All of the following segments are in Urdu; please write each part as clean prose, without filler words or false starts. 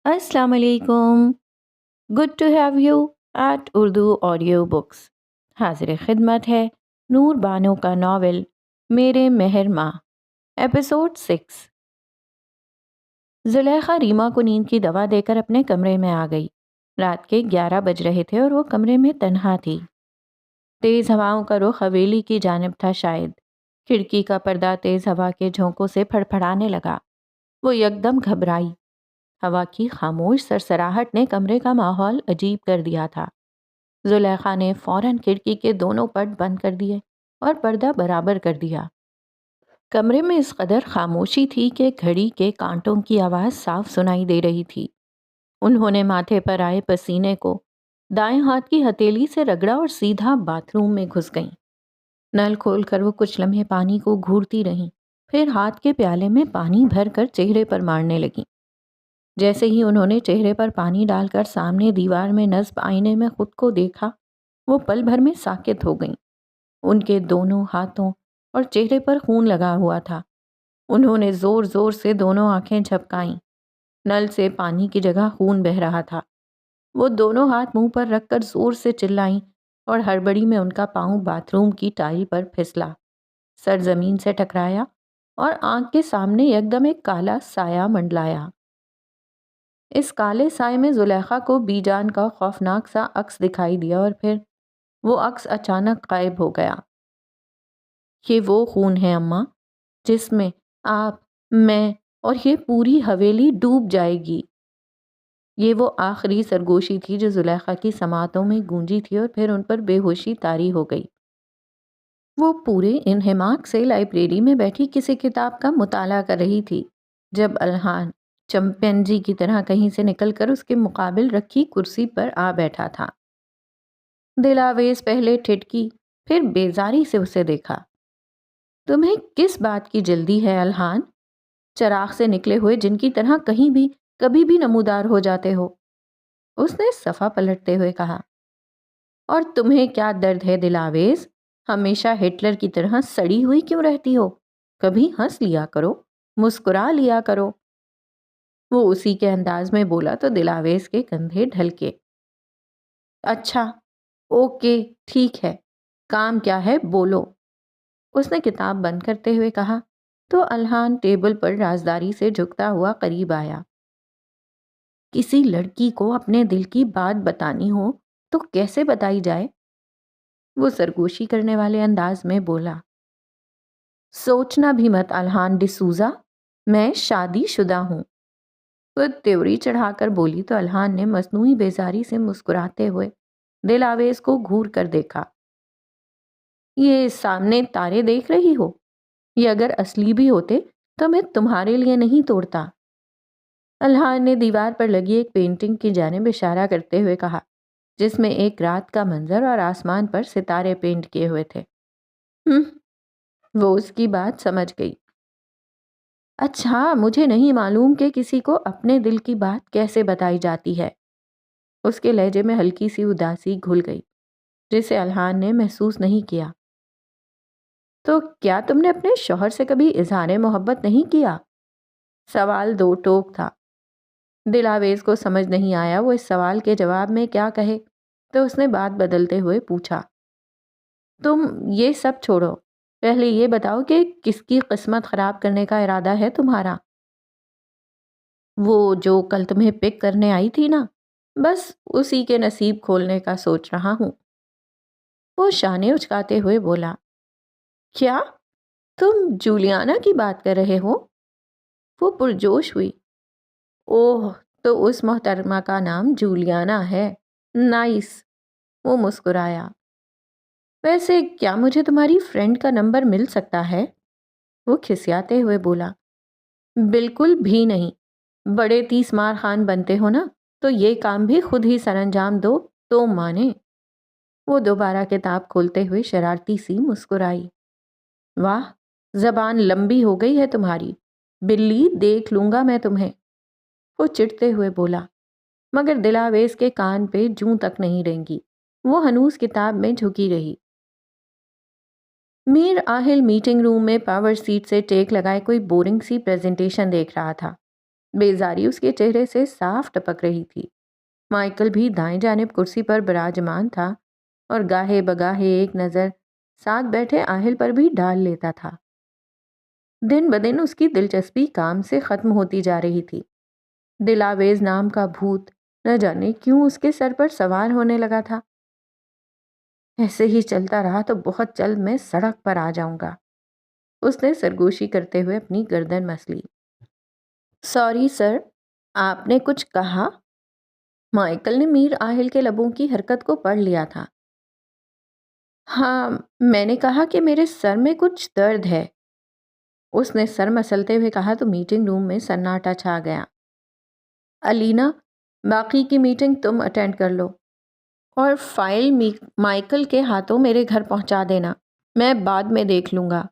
السلام علیکم. Good to have you at Urdu audio books. حاضر خدمت ہے نور بانو کا ناول میرے مہر ماں، ایپیسوڈ 6. زلیخا ریما کو نیند کی دوا دے کر اپنے کمرے میں آ گئی. رات کے 11 بج رہے تھے اور وہ کمرے میں تنہا تھی. تیز ہواؤں کا رخ حویلی کی جانب تھا. شاید کھڑکی کا پردہ تیز ہوا کے جھونکوں سے پھڑپھڑانے لگا. وہ یکدم گھبرائی. ہوا کی خاموش سرسراہٹ نے کمرے کا ماحول عجیب کر دیا تھا. زلیخا نے فوراً کھڑکی کے دونوں پٹ بند کر دیے اور پردہ برابر کر دیا. کمرے میں اس قدر خاموشی تھی کہ گھڑی کے کانٹوں کی آواز صاف سنائی دے رہی تھی. انہوں نے ماتھے پر آئے پسینے کو دائیں ہاتھ کی ہتھیلی سے رگڑا اور سیدھا باتھ روم میں گھس گئیں. نل کھول کر وہ کچھ لمحے پانی کو گھورتی رہیں، پھر ہاتھ کے پیالے میں پانی بھر کر چہرے پر مارنے لگیں. جیسے ہی انہوں نے چہرے پر پانی ڈال کر سامنے دیوار میں نصب آئینے میں خود کو دیکھا، وہ پل بھر میں ساکت ہو گئیں. ان کے دونوں ہاتھوں اور چہرے پر خون لگا ہوا تھا. انہوں نے زور زور سے دونوں آنکھیں جھپکائیں. نل سے پانی کی جگہ خون بہہ رہا تھا. وہ دونوں ہاتھ منہ پر رکھ کر زور سے چلائیں اور ہڑبڑی میں ان کا پاؤں باتھ روم کی ٹائل پر پھسلا، سر زمین سے ٹکرایا اور آنکھ کے سامنے یکدم ایک کالا سایہ منڈلایا. اس کالے سائے میں زلیخا کو بی جان کا خوفناک سا عکس دکھائی دیا اور پھر وہ عکس اچانک غائب ہو گیا. یہ وہ خون ہے اماں جس میں آپ، میں اور یہ پوری حویلی ڈوب جائے گی. یہ وہ آخری سرگوشی تھی جو زلیخا کی سماعتوں میں گونجی تھی اور پھر ان پر بے ہوشی طاری ہو گئی. وہ پورے انہماک سے لائبریری میں بیٹھی کسی کتاب کا مطالعہ کر رہی تھی جب الحان چمپینزی کی طرح کہیں سے نکل کر اس کے مقابل رکھی کرسی پر آ بیٹھا تھا. دلاویز پہلے ٹھٹکی پھر بیزاری سے اسے دیکھا. تمہیں کس بات کی جلدی ہے الحان؟ چراغ سے نکلے ہوئے جن کی طرح کہیں بھی کبھی بھی نمودار ہو جاتے ہو، اس نے صفحہ پلٹتے ہوئے کہا. اور تمہیں کیا درد ہے دلاویز؟ ہمیشہ ہٹلر کی طرح سڑی ہوئی کیوں رہتی ہو؟ کبھی ہنس لیا کرو، مسکرا لیا کرو. وہ اسی کے انداز میں بولا تو دلاویز کے کندھے ڈھلکے. اچھا، اوکے، ٹھیک ہے، کام کیا ہے بولو، اس نے کتاب بند کرتے ہوئے کہا تو الحان ٹیبل پر رازداری سے جھکتا ہوا قریب آیا. کسی لڑکی کو اپنے دل کی بات بتانی ہو تو کیسے بتائی جائے؟ وہ سرگوشی کرنے والے انداز میں بولا. سوچنا بھی مت الحان ڈسوزا، میں شادی شدہ ہوں. وہ تیوری چڑھا کر بولی تو الحان نے مصنوعی بیزاری سے مسکراتے ہوئے دلاویز کو گھور کر دیکھا. یہ سامنے تارے دیکھ رہی ہو؟ یہ اگر اصلی بھی ہوتے تو میں تمہارے لیے نہیں توڑتا. الحان نے دیوار پر لگی ایک پینٹنگ کی جانب اشارہ کرتے ہوئے کہا جس میں ایک رات کا منظر اور آسمان پر ستارے پینٹ کیے ہوئے تھے. وہ اس کی بات سمجھ گئی. اچھا، مجھے نہیں معلوم کہ کسی کو اپنے دل کی بات کیسے بتائی جاتی ہے. اس کے لہجے میں ہلکی سی اداسی گھل گئی جسے الحان نے محسوس نہیں کیا. تو کیا تم نے اپنے شوہر سے کبھی اظہار محبت نہیں کیا؟ سوال دو ٹوک تھا. دلاویز کو سمجھ نہیں آیا وہ اس سوال کے جواب میں کیا کہے تو اس نے بات بدلتے ہوئے پوچھا. تم یہ سب چھوڑو، پہلے یہ بتاؤ کہ کس کی قسمت خراب کرنے کا ارادہ ہے تمہارا؟ وہ جو کل تمہیں پک کرنے آئی تھی نا، بس اسی کے نصیب کھولنے کا سوچ رہا ہوں. وہ شانے اچکاتے ہوئے بولا. کیا تم جولیانا کی بات کر رہے ہو؟ وہ پرجوش ہوئی. اوہ، تو اس محترمہ کا نام جولیانا ہے. نائس. وہ مسکرایا. ویسے کیا مجھے تمہاری فرینڈ کا نمبر مل سکتا ہے؟ وہ کھسیاتے ہوئے بولا. بالکل بھی نہیں. بڑے 30 مار خان بنتے ہو نا، تو یہ کام بھی خود ہی سر انجام دو تو مانے. وہ دوبارہ کتاب کھولتے ہوئے شرارتی سی مسکرائی. واہ، زبان لمبی ہو گئی ہے تمہاری. بلی، دیکھ لوں گا میں تمہیں. وہ چڑھتے ہوئے بولا، مگر دلاویز کے کان پہ جوں تک نہیں رینگی. وہ ہنوز کتاب میں جھکی رہی. میر آہل میٹنگ روم میں پاور سیٹ سے ٹیک لگائے کوئی بورنگ سی پریزنٹیشن دیکھ رہا تھا. بیزاری اس کے چہرے سے صاف ٹپک رہی تھی۔ مائیکل بھی دائیں جانب کرسی پر براجمان تھا اور گاہے بگاہے ایک نظر ساتھ بیٹھے آہل پر بھی ڈال لیتا تھا۔ دن بدن اس کی دلچسپی کام سے ختم ہوتی جا رہی تھی۔ دلاویز نام کا بھوت نہ جانے کیوں اس کے سر پر سوار ہونے لگا تھا۔ ایسے ہی چلتا رہا تو بہت جلد میں سڑک پر آ جاؤں گا، اس نے سرگوشی کرتے ہوئے اپنی گردن مس لی۔ سوری سر، آپ نے کچھ کہا؟ مائیکل نے میر آہل کے لبوں کی حرکت کو پڑھ لیا تھا۔ ہاں، میں نے کہا کہ میرے سر میں کچھ درد ہے، اس نے سر مسلتے ہوئے کہا تو میٹنگ روم میں سناٹا چھا گیا۔ الینا، باقی کی میٹنگ تم اٹینڈ کر لو اور فائل مائیکل کے ہاتھوں میرے گھر پہنچا دینا، میں بعد میں دیکھ لوں گا۔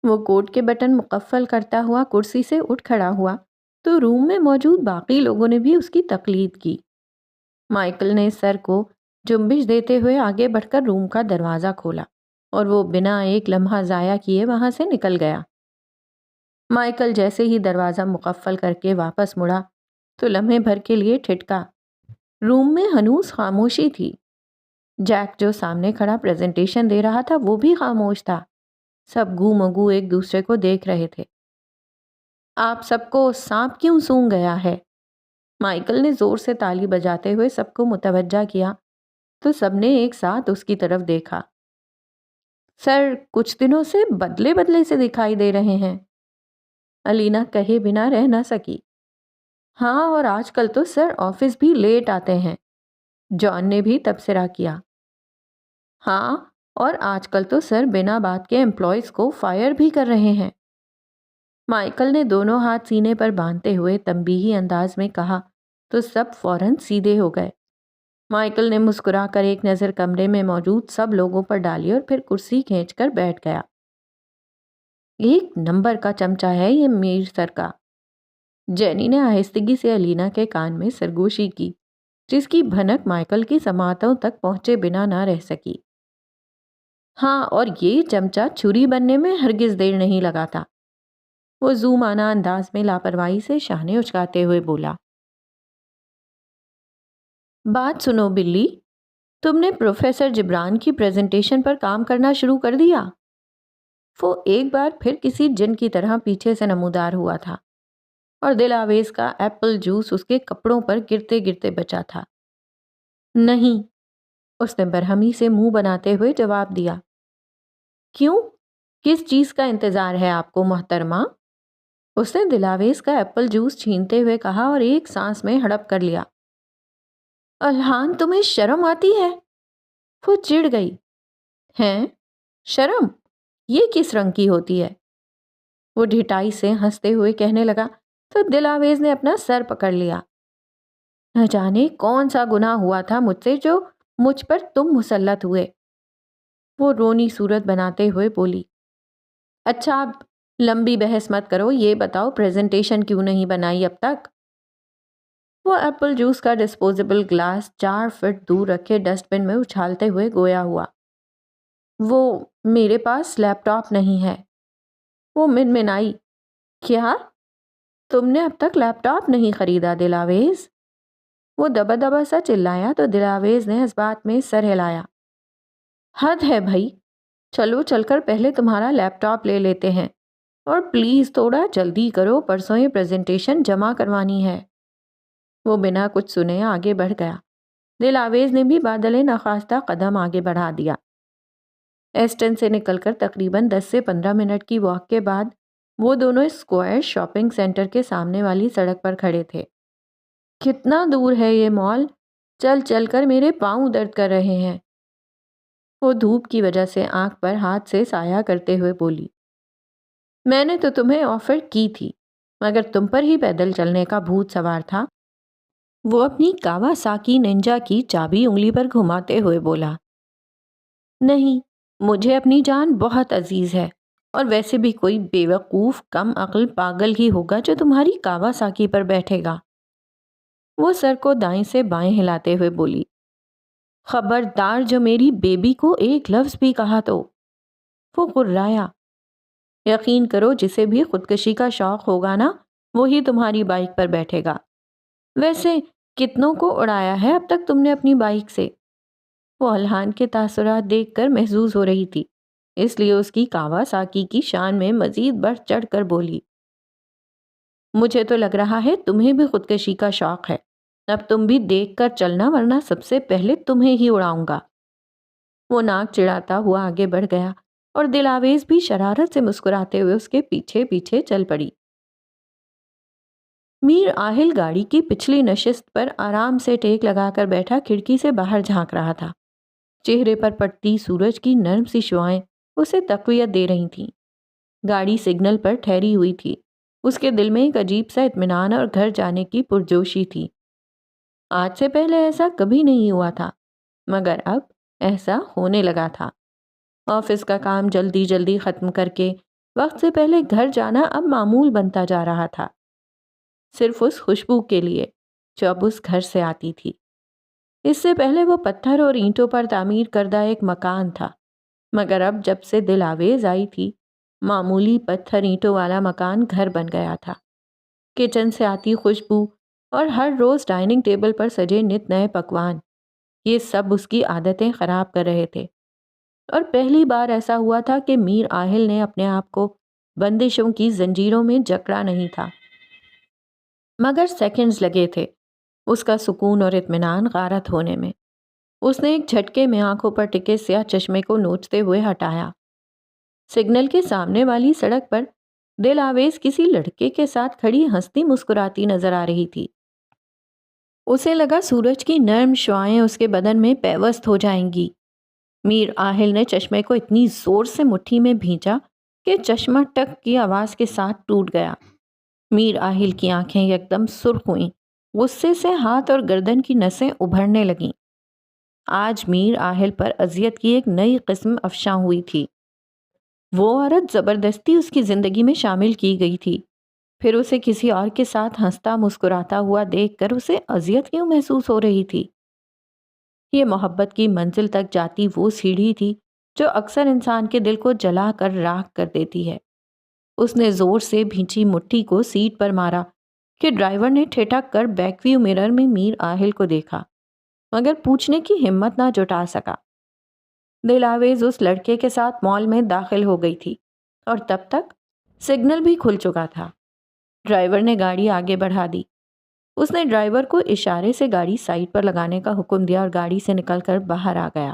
وہ کوٹ کے بٹن مقفل کرتا ہوا کرسی سے اٹھ کھڑا ہوا تو روم میں موجود باقی لوگوں نے بھی اس کی تقلید کی۔ مائیکل نے سر کو جنبش دیتے ہوئے آگے بڑھ کر روم کا دروازہ کھولا اور وہ بنا ایک لمحہ ضائع کیے وہاں سے نکل گیا۔ مائیکل جیسے ہی دروازہ مقفل کر کے واپس مڑا تو لمحے بھر کے لیے ٹھٹکا۔ روم میں ہنوز خاموشی تھی۔ جیک جو سامنے کھڑا پریزنٹیشن دے رہا تھا وہ بھی خاموش تھا۔ سب گو مگو ایک دوسرے کو دیکھ رہے تھے۔ آپ سب کو سانپ کیوں سونگ گیا ہے؟ مائیکل نے زور سے تالی بجاتے ہوئے سب کو متوجہ کیا تو سب نے ایک ساتھ اس کی طرف دیکھا۔ سر، کچھ دنوں سے بدلے بدلے سے دکھائی دے رہے ہیں، الینا کہے بنا رہ نہ سکی۔ ہاں، اور آج کل تو سر آفس بھی لیٹ آتے ہیں، جان نے بھی تبصرہ کیا۔ ہاں، اور آج کل تو سر بنا بات کے امپلائیز کو فائر بھی کر رہے ہیں۔ مائیکل نے دونوں ہاتھ سینے پر باندھتے ہوئے تنبیہی انداز میں کہا تو سب فوراً سیدھے ہو گئے۔ مائیکل نے مسکرا کر ایک نظر کمرے میں موجود سب لوگوں پر ڈالی اور پھر کرسی کھینچ کر بیٹھ گیا۔ ایک نمبر کا چمچہ ہے یہ میر سر کا، جینی نے آہستگی سے الینا کے کان میں سرگوشی کی، جس کی بھنک مائیکل کی سماعتوں تک پہنچے بنا نہ رہ سکی۔ ہاں، اور یہ چمچہ چھری بننے میں ہرگز دیر نہیں لگا تھا، وہ ذومانہ انداز میں لاپرواہی سے شانے اچکاتے ہوئے بولا۔ بات سنو بلی، تم نے پروفیسر جبران کی پریزنٹیشن پر کام کرنا شروع کر دیا؟ وہ ایک بار پھر کسی جن کی طرح پیچھے سے نمودار ہوا تھا اور دل آویز کا ایپل جوس اس کے کپڑوں پر گرتے گرتے بچا تھا۔ نہیں، اس نے برہمی سے منہ بناتے ہوئے جواب دیا۔ کیوں؟ کس چیز کا انتظار ہے آپ کو محترمہ؟ اس نے دلاویز کا ایپل جوس چھینتے ہوئے کہا اور ایک سانس میں ہڑپ کر لیا۔ الحان، تمہیں شرم آتی ہے؟ وہ چڑ گئی۔ ہیں؟ شرم؟ یہ کس رنگ کی ہوتی ہے؟ وہ ڈھٹائی سے ہنستے ہوئے کہنے لگا تو دلاویز نے اپنا سر پکڑ لیا۔ نہ جانے کون سا گناہ ہوا تھا مجھ سے جو مجھ پر تم مسلط ہوئے، وہ رونی صورت بناتے ہوئے بولی۔ اچھا، اب لمبی بحث مت کرو، یہ بتاؤ پریزنٹیشن کیوں نہیں بنائی اب تک؟ وہ ایپل جوس کا ڈسپوزیبل گلاس 4 فٹ دور رکھے ڈسٹ بن میں اچھالتے ہوئے گویا ہوا۔ وہ میرے پاس لیپ ٹاپ نہیں ہے، وہ منمنائی۔ کیا؟ تم نے اب تک لیپ ٹاپ نہیں خریدا دلاویز؟ وہ دبا دبا سا چلایا تو دلاویز نے اس بات میں سر ہلایا۔ حد ہے بھائی، چلو چل کر پہلے تمہارا لیپ ٹاپ لے لیتے ہیں اور پلیز تھوڑا جلدی کرو، پرسوں یہ پریزنٹیشن جمع کروانی ہے۔ وہ بنا کچھ سنے آگے بڑھ گیا۔ دلاویز نے بھی بادل ناخواستہ قدم آگے بڑھا دیا۔ ایسٹن سے نکل کر تقریباً 10 سے 15 منٹ کی واک کے بعد وہ دونوں اسکوائر شاپنگ سینٹر کے سامنے والی سڑک پر کھڑے تھے۔ کتنا دور ہے یہ مال؟ چل چل کر میرے پاؤں درد کر رہے ہیں، وہ دھوپ کی وجہ سے آنکھ پر ہاتھ سے سایہ کرتے ہوئے بولی۔ میں نے تو تمہیں آفر کی تھی مگر تم پر ہی پیدل چلنے کا بھوت سوار تھا، وہ اپنی کاواساکی ننجا کی چابی انگلی پر گھماتے ہوئے بولا۔ نہیں، مجھے اپنی جان بہت عزیز ہے، اور ویسے بھی کوئی بیوقوف کم عقل پاگل ہی ہوگا جو تمہاری کاواساکی پر بیٹھے گا، وہ سر کو دائیں سے بائیں ہلاتے ہوئے بولی۔ خبردار جو میری بیبی کو ایک لفظ بھی کہا تو، وہ غرایا۔ یقین کرو جسے بھی خودکشی کا شوق ہوگا نا، وہی تمہاری بائک پر بیٹھے گا۔ ویسے کتنوں کو اڑایا ہے اب تک تم نے اپنی بائک سے؟ وہ الحان کے تاثرات دیکھ کر محظوظ ہو رہی تھی، اس لیے اس کی کاواساکی کی شان میں مزید بڑھ چڑھ کر بولی، مجھے تو لگ رہا ہے تمہیں بھی خودکشی کا شوق ہے، اب تم بھی دیکھ کر چلنا ورنہ سب سے پہلے تمہیں ہی اڑاؤں گا۔ وہ ناک چڑھاتا ہوا آگے بڑھ گیا اور دلاویز بھی شرارت سے مسکراتے ہوئے اس کے پیچھے پیچھے چل پڑی۔ میر آہل گاڑی کی پچھلی نشست پر آرام سے ٹیک لگا کر بیٹھا کھڑکی سے باہر جھانک رہا تھا۔ چہرے پر پڑتی سورج کی نرم سی شعائیں اسے تقویت دے رہی تھیں۔ گاڑی سگنل پر ٹھہری ہوئی تھی، اس کے دل میں ایک عجیب سا اطمینان اور گھر جانے کی پرجوشی تھی۔ آج سے پہلے ایسا کبھی نہیں ہوا تھا، مگر اب ایسا ہونے لگا تھا۔ آفس کا کام جلدی جلدی ختم کر کے وقت سے پہلے گھر جانا اب معمول بنتا جا رہا تھا، صرف اس خوشبو کے لیے جو اب اس گھر سے آتی تھی۔ اس سے پہلے وہ پتھر اور اینٹوں پر تعمیر کردہ ایک مکان تھا، مگر اب جب سے دلاویز آئی تھی، معمولی پتھر اینٹوں والا مکان گھر بن گیا تھا۔ کچن سے آتی خوشبو اور ہر روز ڈائننگ ٹیبل پر سجے نت نئے پکوان، یہ سب اس کی عادتیں خراب کر رہے تھے۔ اور پہلی بار ایسا ہوا تھا کہ میر آہل نے اپنے آپ کو بندشوں کی زنجیروں میں جکڑا نہیں تھا، مگر سیکنڈز لگے تھے اس کا سکون اور اطمینان غارت ہونے میں۔ اس نے ایک جھٹکے میں آنکھوں پر ٹکے سیاہ چشمے کو نوچتے ہوئے ہٹایا۔ سگنل کے سامنے والی سڑک پر دلاویز کسی لڑکے کے ساتھ کھڑی ہنستی مسکراتی نظر آ رہی تھی۔ اسے لگا سورج کی نرم شعائیں اس کے بدن میں پیوست ہو جائیں گی۔ میر آہل نے چشمے کو اتنی زور سے مٹھی میں بھینچا کہ چشمہ ٹک کی آواز کے ساتھ ٹوٹ گیا۔ میر آہل کی آنکھیں یکدم سرخ ہوئیں، غصے سے ہاتھ اور گردن کی نسیں ابھرنے لگیں۔ آج میر آہل پر اذیت کی ایک نئی قسم افشاں ہوئی تھی۔ وہ عورت زبردستی اس کی زندگی میں شامل کی گئی تھی، پھر اسے کسی اور کے ساتھ ہنستا مسکراتا ہوا دیکھ کر اسے اذیت کیوں محسوس ہو رہی تھی؟ یہ محبت کی منزل تک جاتی وہ سیڑھی تھی جو اکثر انسان کے دل کو جلا کر راکھ کر دیتی ہے۔ اس نے زور سے بھینچی مٹھی کو سیٹ پر مارا کہ ڈرائیور نے ٹھٹک کر بیک ویو مرر میں میر آہل کو دیکھا، مگر پوچھنے کی ہمت نہ جٹا سکا۔ دلاویز اس لڑکے کے ساتھ مال میں داخل ہو گئی تھی اور تب تک سگنل بھی کھل چکا تھا۔ ڈرائیور نے گاڑی آگے بڑھا دی۔ اس نے ڈرائیور کو اشارے سے گاڑی سائڈ پر لگانے کا حکم دیا اور گاڑی سے نکل کر باہر آ گیا۔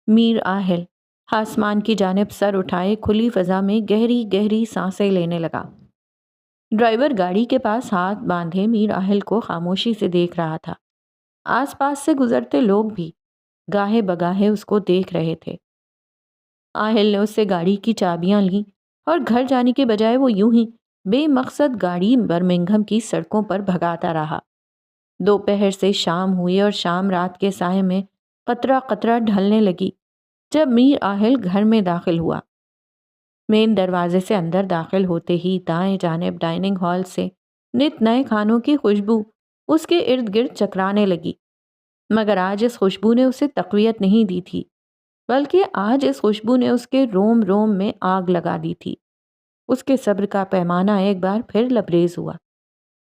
میر آہل آسمان کی جانب سر اٹھائے کھلی فضا میں گہری گہری سانسیں لینے لگا۔ ڈرائیور گاڑی کے پاس ہاتھ باندھے میر آہل کو خاموشی سے دیکھ رہا تھا۔ آس پاس سے گزرتے لوگ بھی گاہے بگاہے اس کو دیکھ رہے تھے۔ آہل نے اس سے گاڑی کی چابیاں لیں اور گھر جانے کے بجائے وہ یوں ہی بے مقصد گاڑی برمنگھم کی سڑکوں پر بھگاتا رہا۔ دوپہر سے شام ہوئی اور شام رات کے سائے میں قطرہ قطرہ ڈھلنے لگی جب میر آہل گھر میں داخل ہوا۔ مین دروازے سے اندر داخل ہوتے ہی دائیں جانب ڈائننگ ہال سے نت نئے کھانوں کی خوشبو اس کے ارد گرد چکرانے لگی، مگر آج اس خوشبو نے اسے تقویت نہیں دی تھی، بلکہ آج اس خوشبو نے اس کے روم روم میں آگ لگا دی تھی۔ اس کے صبر کا پیمانہ ایک بار پھر لبریز ہوا۔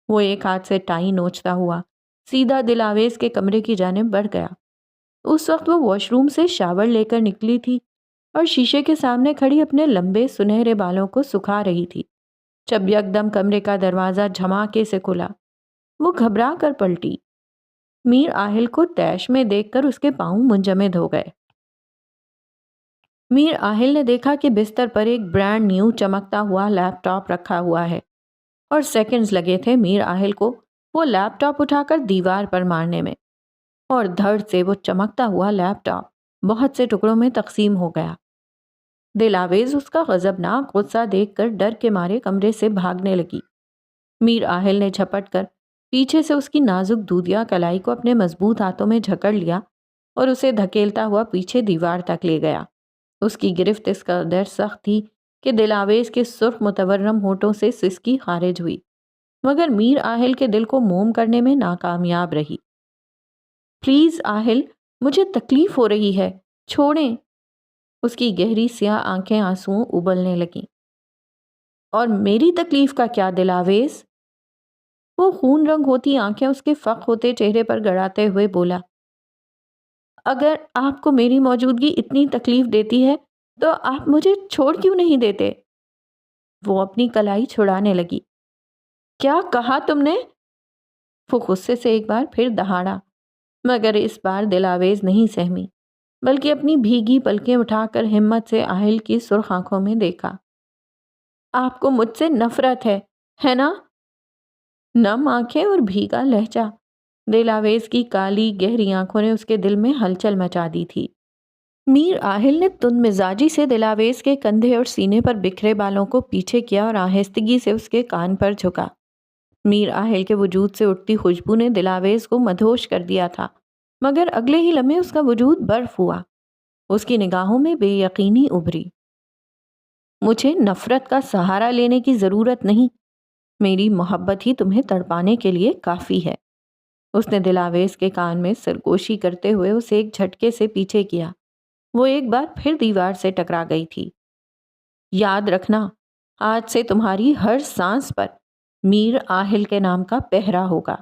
وہ ایک ہاتھ سے ٹائی نوچتا ہوا سیدھا دلاویز کے کمرے کی جانب بڑھ گیا۔ اس وقت وہ واش روم سے شاور لے کر نکلی تھی اور شیشے کے سامنے کھڑی اپنے لمبے سنہرے بالوں کو سکھا رہی تھی جب یکدم کمرے کا دروازہ جھماکے سے کھلا۔ وہ گھبرا کر پلٹی۔ میر آہل کو طیش میں دیکھ کر اس کے پاؤں منجمد ہو گئے۔ میر آہل نے دیکھا کہ بستر پر ایک برانڈ نیو چمکتا ہوا لیپ ٹاپ رکھا ہوا ہے اور سیکنڈز لگے تھے میر آہل کو وہ لیپ ٹاپ اٹھا کر دیوار پر مارنے میں، اور دھڑ سے وہ چمکتا ہوا لیپ ٹاپ بہت سے ٹکڑوں میں تقسیم ہو گیا۔ دلاویز اس کا غضبناک غصہ دیکھ کر ڈر کے مارے کمرے سے بھاگنے لگی۔ میر آہل نے جھپٹ کر پیچھے سے اس کی نازک دودیا کلائی کو اپنے مضبوط ہاتھوں میں جھکڑ لیا اور اسے دھکیلتا ہوا پیچھے دیوار تک لے گیا۔ اس کی گرفت اس قدر سخت تھی کہ دلاویز کے سرخ متورم ہونٹوں سے سسکی خارج ہوئی، مگر میر آہل کے دل کو موم کرنے میں ناکامیاب رہی۔ پلیز آہل، مجھے تکلیف ہو رہی ہے، چھوڑیں۔ اس کی گہری سیاہ آنکھیں آنسوؤں ابلنے لگیں۔ اور میری تکلیف کا کیا دلاویز؟ وہ خون رنگ ہوتی آنکھیں اس کے فق ہوتے چہرے پر گڑاتے ہوئے بولا، اگر آپ کو میری موجودگی اتنی تکلیف دیتی ہے تو آپ مجھے چھوڑ کیوں نہیں دیتے؟ وہ اپنی کلائی چھڑانے لگی۔ کیا کہا تم نے؟ وہ غصے سے ایک بار پھر دہاڑا، مگر اس بار دلاویز نہیں سہمی، بلکہ اپنی بھیگی پلکیں اٹھا کر ہمت سے آہل کی سرخ آنکھوں میں دیکھا۔ آپ کو مجھ سے نفرت ہے نا؟ نم آنکھیں اور بھیگا لہجہ، دلاویز کی کالی گہری آنکھوں نے اس کے دل میں ہلچل مچا دی تھی۔ میر آہل نے تند مزاجی سے دلاویز کے کندھے اور سینے پر بکھرے بالوں کو پیچھے کیا اور آہستگی سے اس کے کان پر جھکا۔ میر آہل کے وجود سے اٹھتی خوشبو نے دلاویز کو مدہوش کر دیا تھا، مگر اگلے ہی لمحے اس کا وجود برف ہوا۔ اس کی نگاہوں میں بے یقینی ابھری۔ مجھے نفرت کا سہارا لینے کی ضرورت نہیں، میری محبت ہی تمہیں تڑپانے کے لیے کافی ہے۔ اس نے دلاویز کے کان میں سرگوشی کرتے ہوئے اسے ایک جھٹکے سے پیچھے کیا۔ وہ ایک بار پھر دیوار سے ٹکرا گئی تھی۔ یاد رکھنا، آج سے تمہاری ہر سانس پر میر آہل کے نام کا پہرا ہوگا۔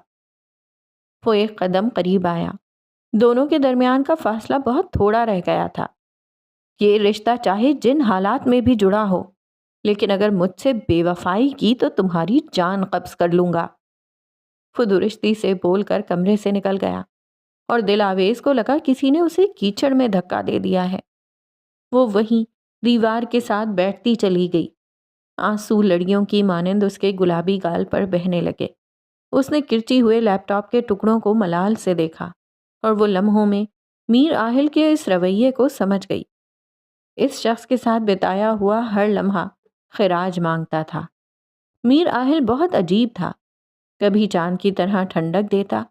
وہ ایک قدم قریب آیا۔ دونوں کے درمیان کا فاصلہ بہت تھوڑا رہ گیا تھا۔ یہ رشتہ چاہے جن حالات میں بھی جڑا ہو، لیکن اگر مجھ سے بے وفائی کی تو تمہاری جان قبض کر لوں گا۔ وہ درستی سے بول کر کمرے سے نکل گیا اور دلاویز کو لگا کسی نے اسے کیچڑ میں دھکا دے دیا ہے۔ وہ وہیں دیوار کے ساتھ بیٹھتی چلی گئی۔ آنسو لڑیوں کی مانند اس کے گلابی گال پر بہنے لگے۔ اس نے کرچی ہوئے لیپ ٹاپ کے ٹکڑوں کو ملال سے دیکھا اور وہ لمحوں میں میر آہل کے اس رویے کو سمجھ گئی۔ اس شخص کے ساتھ بتایا ہوا ہر لمحہ خراج مانگتا تھا۔ میر آہل بہت عجیب تھا، کبھی چاند کی طرح ٹھنڈک دیتا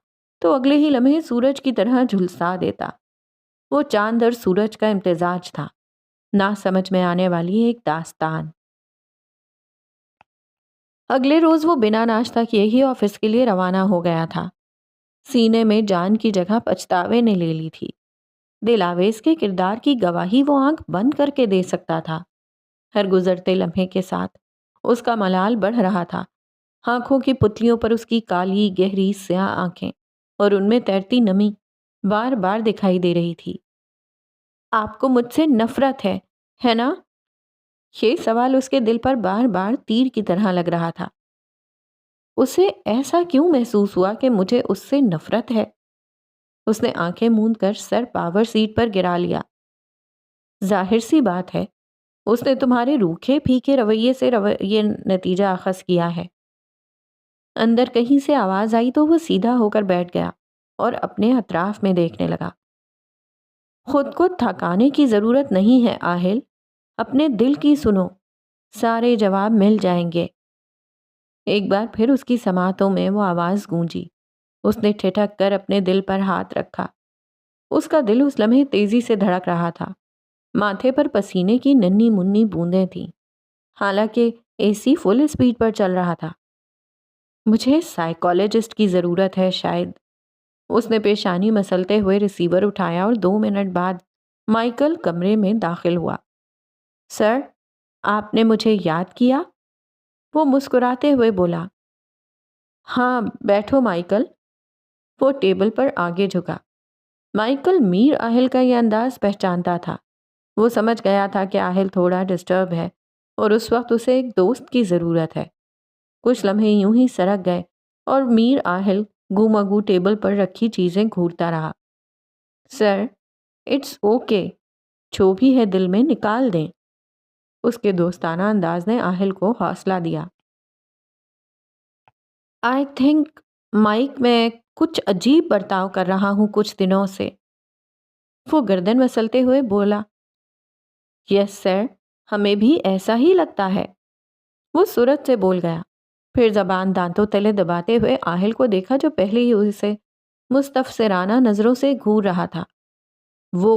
تو اگلے ہی لمحے سورج کی طرح جھلسا دیتا۔ وہ چاند اور سورج کا امتزاج تھا، نہ سمجھ میں آنے والی ایک داستان۔ اگلے روز وہ بنا ناشتہ کیے ہی آفس کے لیے روانہ ہو گیا تھا۔ سینے میں جان کی جگہ پچھتاوے نے لے لی تھی۔ دلاویز کے کردار کی گواہی وہ آنکھ بند کر کے دے سکتا تھا۔ ہر گزرتے لمحے کے ساتھ اس کا ملال بڑھ رہا تھا۔ آنکھوں کی پتلیوں پر اس کی کالی گہری سیاہ آنکھیں اور ان میں تیرتی نمی بار بار دکھائی دے رہی تھی۔ آپ کو مجھ سے نفرت ہے نا؟ یہ سوال اس کے دل پر بار بار تیر کی طرح لگ رہا تھا۔ اسے ایسا کیوں محسوس ہوا کہ مجھے اس سے نفرت ہے؟ اس نے آنکھیں موند کر سر پاور سیٹ پر گرا لیا۔ ظاہر سی بات ہے، اس نے تمہارے روکھے پھیکے رویے سے یہ نتیجہ اخذ کیا ہے۔ اندر کہیں سے آواز آئی تو وہ سیدھا ہو کر بیٹھ گیا اور اپنے اطراف میں دیکھنے لگا۔ خود کو تھکانے کی ضرورت نہیں ہے آہل، اپنے دل کی سنو، سارے جواب مل جائیں گے۔ ایک بار پھر اس کی سماعتوں میں وہ آواز گونجی۔ اس نے ٹھٹک کر اپنے دل پر ہاتھ رکھا۔ اس کا دل اس لمحے تیزی سے دھڑک رہا تھا۔ ماتھے پر پسینے کی ننھی منھی بوندیں تھیں، حالانکہ اے سی فل اسپیڈ پر چل رہا تھا۔ مجھے سائیکالوجسٹ کی ضرورت ہے شاید۔ اس نے پیشانی مسلتے ہوئے ریسیور اٹھایا اور 2 منٹ بعد مائیکل کمرے میں داخل ہوا۔ سر، آپ نے مجھے یاد کیا؟ وہ مسکراتے ہوئے بولا۔ ہاں بیٹھو مائیکل۔ وہ ٹیبل پر آگے جھکا۔ مائیکل میر آہل کا یہ انداز پہچانتا تھا۔ وہ سمجھ گیا تھا کہ آہل تھوڑا ڈسٹرب ہے اور اس وقت اسے ایک دوست کی ضرورت ہے۔ کچھ لمحے یوں ہی سرک گئے اور میر آہل گو مگو ٹیبل پر رکھی چیزیں گھورتا رہا۔ سر، اٹس اوکے، جو بھی ہے دل میں نکال دیں۔ اس کے دوستانہ انداز نے آہل کو حوصلہ دیا۔ آئی تھنک مائک میں کچھ عجیب برتاؤ کر رہا ہوں کچھ دنوں سے۔ وہ گردن مسلتے ہوئے بولا۔ یس سر، ہمیں بھی ایسا ہی لگتا ہے۔ وہ سرت سے بول گیا، پھر زبان دانتوں تلے دباتے ہوئے آہل کو دیکھا جو پہلے ہی اسے مستفسرانہ نظروں سے گھور رہا تھا۔ وہ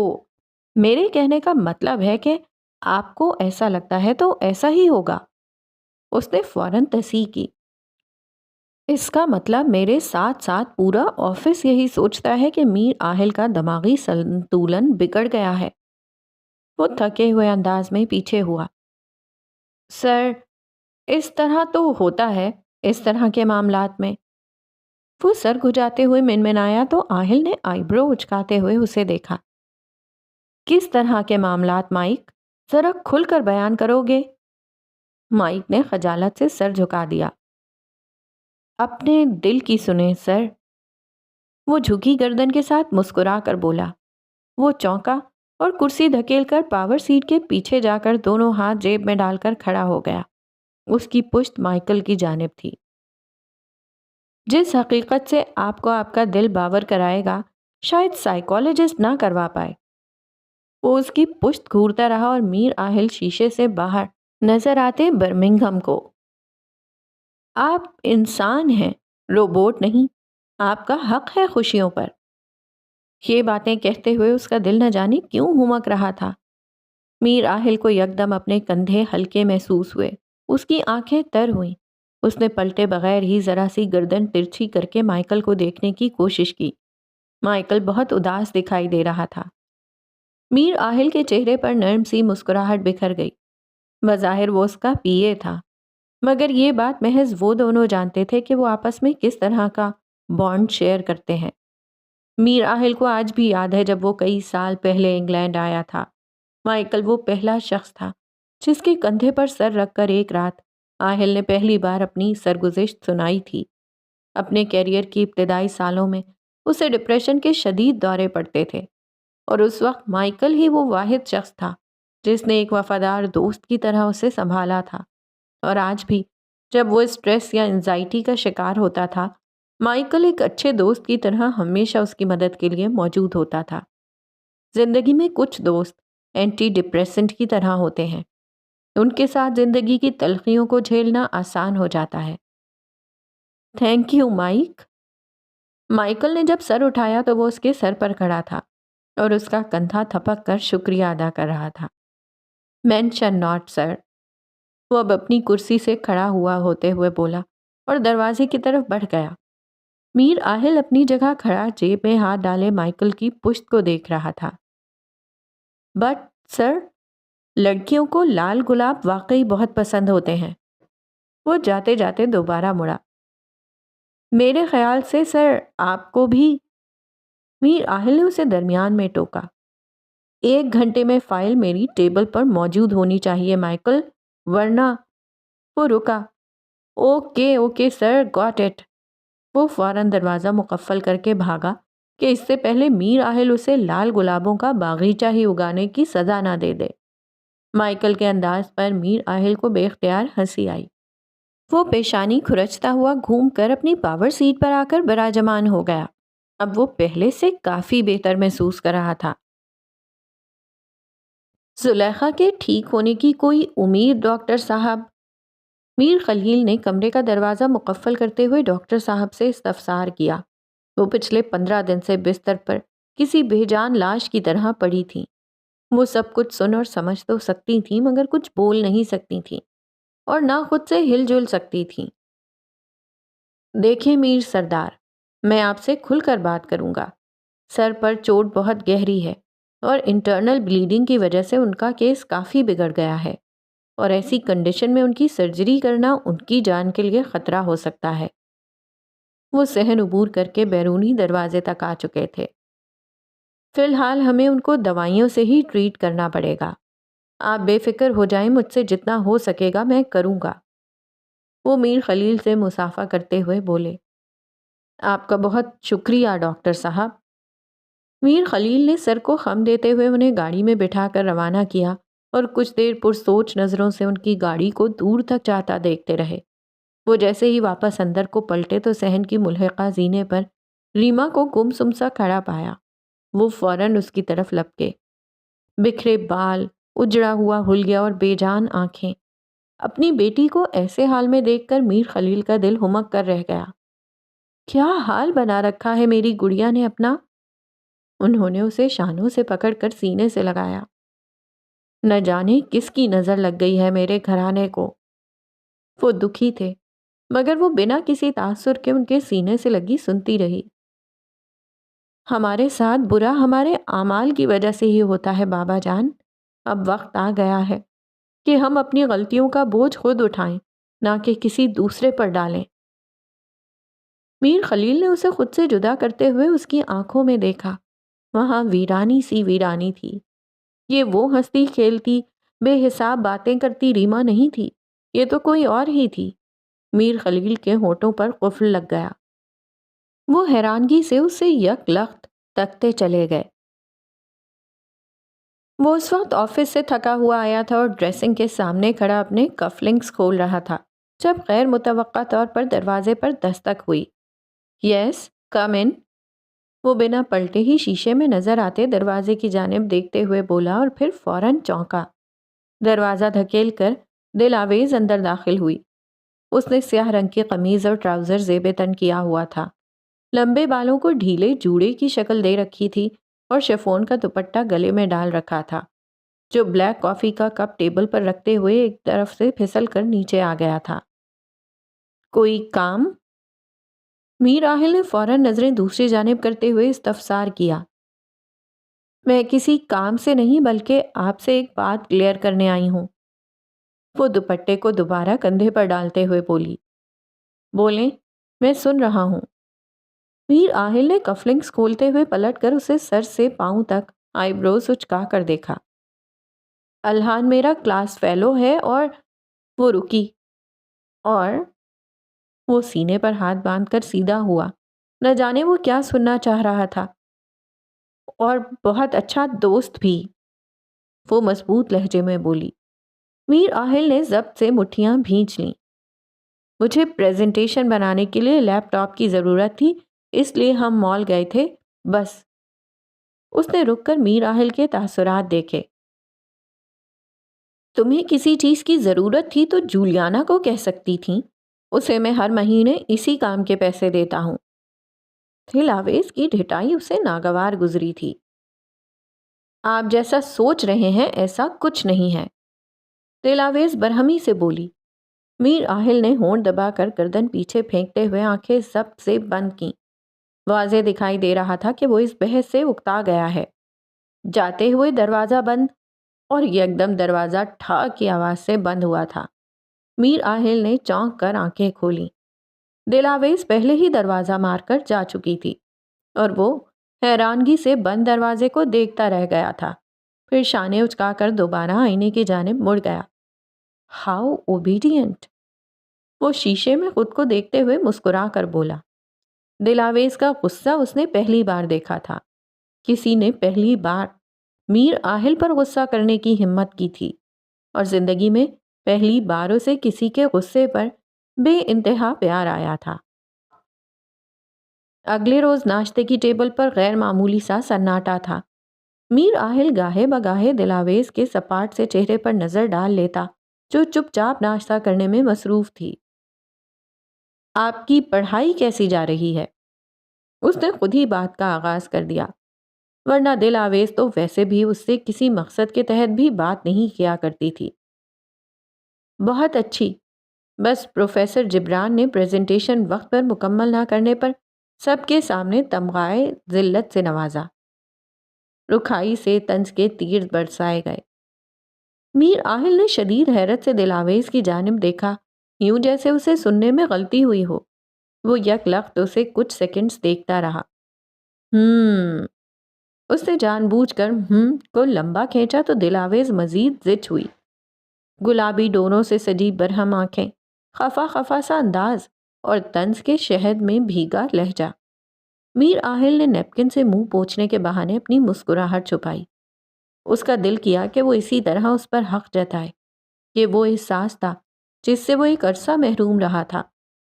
میرے کہنے کا مطلب ہے کہ آپ کو ایسا لگتا ہے تو ایسا ہی ہوگا۔ اس نے فوراً تصحیح کی۔ اس کا مطلب میرے ساتھ ساتھ پورا آفس یہی سوچتا ہے کہ میر آہل کا دماغی سنتولن بگڑ گیا ہے۔ وہ تھکے ہوئے انداز میں پیچھے ہوا۔ سر، اس طرح تو ہوتا ہے اس طرح کے معاملات میں۔ وہ سر گھجاتے ہوئے منمنایا تو آہل نے آئی برو اچکاتے ہوئے اسے دیکھا۔ کس طرح کے معاملات مائک؟ ذرا کھل کر بیان کرو گے؟ مائک نے خجالت سے سر جھکا دیا۔ اپنے دل کی سنیں سر۔ وہ جھکی گردن کے ساتھ مسکرا کر بولا۔ وہ چونکا اور کرسی دھکیل کر پاور سیٹ کے پیچھے جا کر دونوں ہاتھ جیب میں ڈال کر کھڑا ہو گیا۔ اس کی پشت مائیکل کی جانب تھی۔ جس حقیقت سے آپ کو آپ کا دل باور کرائے گا شاید سائیکالوجسٹ نہ کروا پائے۔ وہ اس کی پشت گھورتا رہا اور میر آہل شیشے سے باہر نظر آتے برمنگھم کو۔ آپ انسان ہیں، روبوٹ نہیں۔ آپ کا حق ہے خوشیوں پر۔ یہ باتیں کہتے ہوئے اس کا دل نہ جانے کیوں ہمک رہا تھا۔ میر آہل کو یکدم اپنے کندھے ہلکے محسوس ہوئے۔ اس کی آنکھیں تر ہوئیں۔ اس نے پلٹے بغیر ہی ذرا سی گردن ترچھی کر کے مائیکل کو دیکھنے کی کوشش کی۔ مائیکل بہت اداس دکھائی دے رہا تھا۔ میر آہل کے چہرے پر نرم سی مسکراہٹ بکھر گئی۔ بظاہر وہ اس کا پی اے تھا، مگر یہ بات محض وہ دونوں جانتے تھے کہ وہ آپس میں کس طرح کا بانڈ شیئر کرتے ہیں۔ میر آہل کو آج بھی یاد ہے جب وہ کئی سال پہلے انگلینڈ آیا تھا۔ مائیکل وہ پہلا شخص تھا جس کے کندھے پر سر رکھ کر ایک رات آہل نے پہلی بار اپنی سرگزشت سنائی تھی۔ اپنے کیریئر کی ابتدائی سالوں میں اسے ڈپریشن کے شدید دورے پڑتے تھے، اور اس وقت مائیکل ہی وہ واحد شخص تھا جس نے ایک وفادار دوست کی طرح اسے سنبھالا تھا۔ اور آج بھی جب وہ اسٹریس یا انزائٹی کا شکار ہوتا تھا، مائیکل ایک اچھے دوست کی طرح ہمیشہ اس کی مدد کے لیے موجود ہوتا تھا۔ زندگی میں کچھ دوست اینٹی ڈپریسنٹ کی طرح ہوتے ہیں۔ ان کے ساتھ زندگی کی تلخیوں کو جھیلنا آسان ہو جاتا ہے۔ Thank you mic. مائیکل نے جب سر اٹھایا تو وہ اس کے سر پر کھڑا تھا اور اس کا کندھا تھپک کر شکریہ ادا کر رہا تھا۔ مینشن ناٹ سر۔ وہ اب اپنی کرسی سے کھڑا ہوا ہوتے ہوئے بولا اور دروازے کی طرف بڑھ گیا۔ میر آہل اپنی جگہ کھڑا جیب میں ہاتھ ڈالے مائیکل کی پشت کو دیکھ رہا تھا۔ بٹ سر، لڑکیوں کو لال گلاب واقعی بہت پسند ہوتے ہیں۔ وہ جاتے جاتے دوبارہ مڑا۔ میرے خیال سے سر آپ کو بھی۔ میر آہل نے اسے درمیان میں ٹوکا۔ 1 گھنٹے میں فائل میری ٹیبل پر موجود ہونی چاہیے مائیکل، ورنہ… وہ رکا۔ Okay sir, got it. وہ فوراً دروازہ مقفل کر کے بھاگا کہ اس سے پہلے میر آہل اسے لال گلابوں کا باغیچہ ہی اگانے کی سزا نہ دے دے۔ مائیکل کے انداز پر میر آہل کو بے اختیار ہنسی آئی۔ وہ پیشانی کھرچتا ہوا گھوم کر اپنی پاور سیٹ پر آ کر براجمان ہو گیا۔ اب وہ پہلے سے کافی بہتر محسوس کر رہا تھا۔ زلیخا کے ٹھیک ہونے کی کوئی امید ڈاکٹر صاحب؟ میر خلیل نے کمرے کا دروازہ مقفل کرتے ہوئے ڈاکٹر صاحب سے استفسار کیا۔ وہ پچھلے 15 دن سے بستر پر کسی بے جان لاش کی طرح پڑی تھیں۔ وہ سب کچھ سن اور سمجھ تو سکتی تھیں مگر کچھ بول نہیں سکتی تھیں اور نہ خود سے ہل جل سکتی تھیں۔ دیکھیں میر سردار، میں آپ سے کھل کر بات کروں گا۔ سر پر چوٹ بہت گہری ہے اور انٹرنل بلیڈنگ کی وجہ سے ان کا کیس کافی بگڑ گیا ہے، اور ایسی کنڈیشن میں ان کی سرجری کرنا ان کی جان کے لیے خطرہ ہو سکتا ہے۔ وہ صحن عبور کر کے بیرونی دروازے تک آ چکے تھے۔ فی الحال ہمیں ان کو دوائیوں سے ہی ٹریٹ کرنا پڑے گا۔ آپ بے فکر ہو جائیں، مجھ سے جتنا ہو سکے گا میں کروں گا۔ وہ میر خلیل سے مصافحہ کرتے ہوئے بولے۔ آپ کا بہت شکریہ ڈاکٹر صاحب۔ میر خلیل نے سر کو خم دیتے ہوئے انہیں گاڑی میں بٹھا کر روانہ کیا اور کچھ دیر پرسوچ نظروں سے ان کی گاڑی کو دور تک جاتا دیکھتے رہے۔ وہ جیسے ہی واپس اندر کو پلٹے تو صحن کی ملحقہ زینے پر ریما کو گمسم سا کھڑا پایا۔ وہ فوراً اس کی طرف لپکے۔ بکھرے بال، اجڑا ہوا حلیہ اور بے جان آنکھیں۔ اپنی بیٹی کو ایسے حال میں دیکھ کر میر خلیل کا دل ہمک کر رہ گیا۔ کیا حال بنا رکھا ہے میری گڑیا نے اپنا؟ انہوں نے اسے شانوں سے پکڑ کر سینے سے لگایا۔ نہ جانے کس کی نظر لگ گئی ہے میرے گھرانے کو۔ وہ دکھی تھے مگر وہ بنا کسی تاثر کے ان کے سینے سے لگی سنتی رہی۔ ہمارے ساتھ برا ہمارے اعمال کی وجہ سے ہی ہوتا ہے بابا جان۔ اب وقت آ گیا ہے کہ ہم اپنی غلطیوں کا بوجھ خود اٹھائیں، نہ کہ کسی دوسرے پر ڈالیں۔ میر خلیل نے اسے خود سے جدا کرتے ہوئے اس کی آنکھوں میں دیکھا۔ وہاں ویرانی سی ویرانی تھی۔ یہ وہ ہنستی کھیلتی بے حساب باتیں کرتی ریما نہیں تھی، یہ تو کوئی اور ہی تھی۔ میر خلیل کے ہونٹوں پر قفل لگ گیا۔ وہ حیرانگی سے اسے یک لخت تکتے چلے گئے۔ وہ اس وقت آفس سے تھکا ہوا آیا تھا اور ڈریسنگ کے سامنے کھڑا اپنے کف لنکس کھول رہا تھا جب غیر متوقع طور پر دروازے پر دستک ہوئی۔ یس کم ان، وہ بنا پلٹے ہی شیشے میں نظر آتے دروازے کی جانب دیکھتے ہوئے بولا اور پھر فوراً چونکا۔ دروازہ دھکیل کر دل آویز اندر داخل ہوئی۔ اس نے سیاہ رنگ کی قمیض اور ٹراؤزر زیب تن کیا ہوا تھا، لمبے بالوں کو ڈھیلے جوڑے کی شکل دے رکھی تھی اور شفون کا دوپٹہ گلے میں ڈال رکھا تھا جو بلیک کافی کا کپ ٹیبل پر رکھتے ہوئے ایک طرف سے پھسل کر نیچے آ گیا تھا۔ کوئی کام؟ میر راحل نے فوراً نظریں دوسری جانب کرتے ہوئے استفسار کیا۔ میں کسی کام سے نہیں بلکہ آپ سے ایک بات کلیئر کرنے آئی ہوں، وہ دوپٹے کو دوبارہ کندھے پر ڈالتے ہوئے بولی۔ بولیں، میں سن رہا ہوں۔ میر آہل نے کفلنگز کھولتے ہوئے پلٹ کر اسے سر سے پاؤں تک آئی بروز اچکا کر دیکھا۔ الہان میرا کلاس فیلو ہے اور وہ رکی اور وہ سینے پر ہاتھ باندھ کر سیدھا ہوا، نہ جانے وہ کیا سننا چاہ رہا تھا، اور بہت اچھا دوست بھی، وہ مضبوط لہجے میں بولی۔ میر آہل نے ضبط سے مٹھیاں بھینچ لیں۔ مجھے پریزنٹیشن بنانے کے لیے لیپ ٹاپ کی ضرورت تھی، اس لیے ہم مال گئے تھے، بس۔ اس نے رک کر میر آہل کے تاثرات دیکھے۔ تمہیں کسی چیز کی ضرورت تھی تو جولیانا کو کہہ سکتی تھیں، اسے میں ہر مہینے اسی کام کے پیسے دیتا ہوں۔ دل آویز کی ڈھٹائی اسے ناگوار گزری تھی۔ آپ جیسا سوچ رہے ہیں ایسا کچھ نہیں ہے، دل آویز برہمی سے بولی۔ میر آہل نے ہونٹ دبا کر گردن پیچھے پھینکتے ہوئے آنکھیں ضبط سے بند کیں۔ واضح دکھائی دے رہا تھا کہ وہ اس بحث سے اکتا گیا ہے۔ جاتے ہوئے دروازہ بند، اور یکدم دروازہ ٹھا کی آواز سے بند ہوا تھا۔ میر آہل نے چونک کر آنکھیں کھولیں۔ دل آویز پہلے ہی دروازہ مار کر جا چکی تھی اور وہ حیرانگی سے بند دروازے کو دیکھتا رہ گیا تھا، پھر شانے اچکا کر دوبارہ آئینے کی جانب مڑ گیا۔ ہاؤ اوبیڈینٹ، وہ شیشے میں خود کو دیکھتے ہوئے مسکرا کر بولا۔ دل آویز کا غصہ اس نے پہلی بار دیکھا تھا۔ کسی نے پہلی بار میر آہل پر غصہ کرنے کی ہمت کی تھی، اور زندگی میں پہلی بار اسے کسی کے غصے پر بے انتہا پیار آیا تھا۔ اگلے روز ناشتے کی ٹیبل پر غیر معمولی سا سناٹا تھا۔ میر آہل گاہے بگاہے دل آویز کے سپاٹ سے چہرے پر نظر ڈال لیتا جو چپ چاپ ناشتہ کرنے میں مصروف تھی۔ آپ کی پڑھائی کیسی جا رہی ہے؟ اس نے خود ہی بات کا آغاز کر دیا، ورنہ دل آویز تو ویسے بھی اس سے کسی مقصد کے تحت بھی بات نہیں کیا کرتی تھی۔ بہت اچھی، بس پروفیسر جبران نے پریزنٹیشن وقت پر مکمل نہ کرنے پر سب کے سامنے تمغائے ذلت سے نوازا۔ رکھائی سے طنز کے تیر برسائے گئے۔ میر آہل نے شدید حیرت سے دل آویز کی جانب دیکھا، یوں جیسے اسے سننے میں غلطی ہوئی ہو۔ وہ یک لخت اسے کچھ سیکنڈز دیکھتا رہا۔ اس نے جان بوجھ کر کو لمبا کھینچا تو دل آویز مزید زچ ہوئی۔ گلابی ڈوروں سے سجی برہم آنکھیں، خفا خفا سا انداز اور طنز کے شہد میں بھیگا لہجہ۔ میر آہل نے نیپکن سے منہ پوچھنے کے بہانے اپنی مسکراہٹ چھپائی۔ اس کا دل کیا کہ وہ اسی طرح اس پر حق جتائے۔ یہ وہ احساس تھا جس سے وہ ایک عرصہ محروم رہا تھا،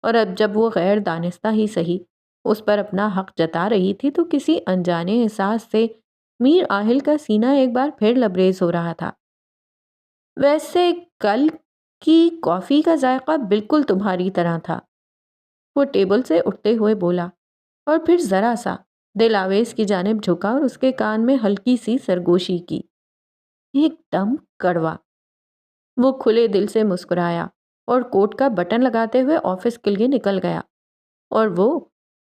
اور اب جب وہ غیر دانستہ ہی صحیح اس پر اپنا حق جتا رہی تھی تو کسی انجانے احساس سے میر آہل کا سینہ ایک بار پھر لبریز ہو رہا تھا۔ ویسے کل کی کافی کا ذائقہ بالکل تمہاری طرح تھا، وہ ٹیبل سے اٹھتے ہوئے بولا، اور پھر ذرا سا دل آویز کی جانب جھکا اور اس کے کان میں ہلکی سی سرگوشی کی۔ ایک دم کڑوا۔ وہ کھلے دل سے مسکرایا اور کوٹ کا بٹن لگاتے ہوئے آفس کے لیے نکل گیا، اور وہ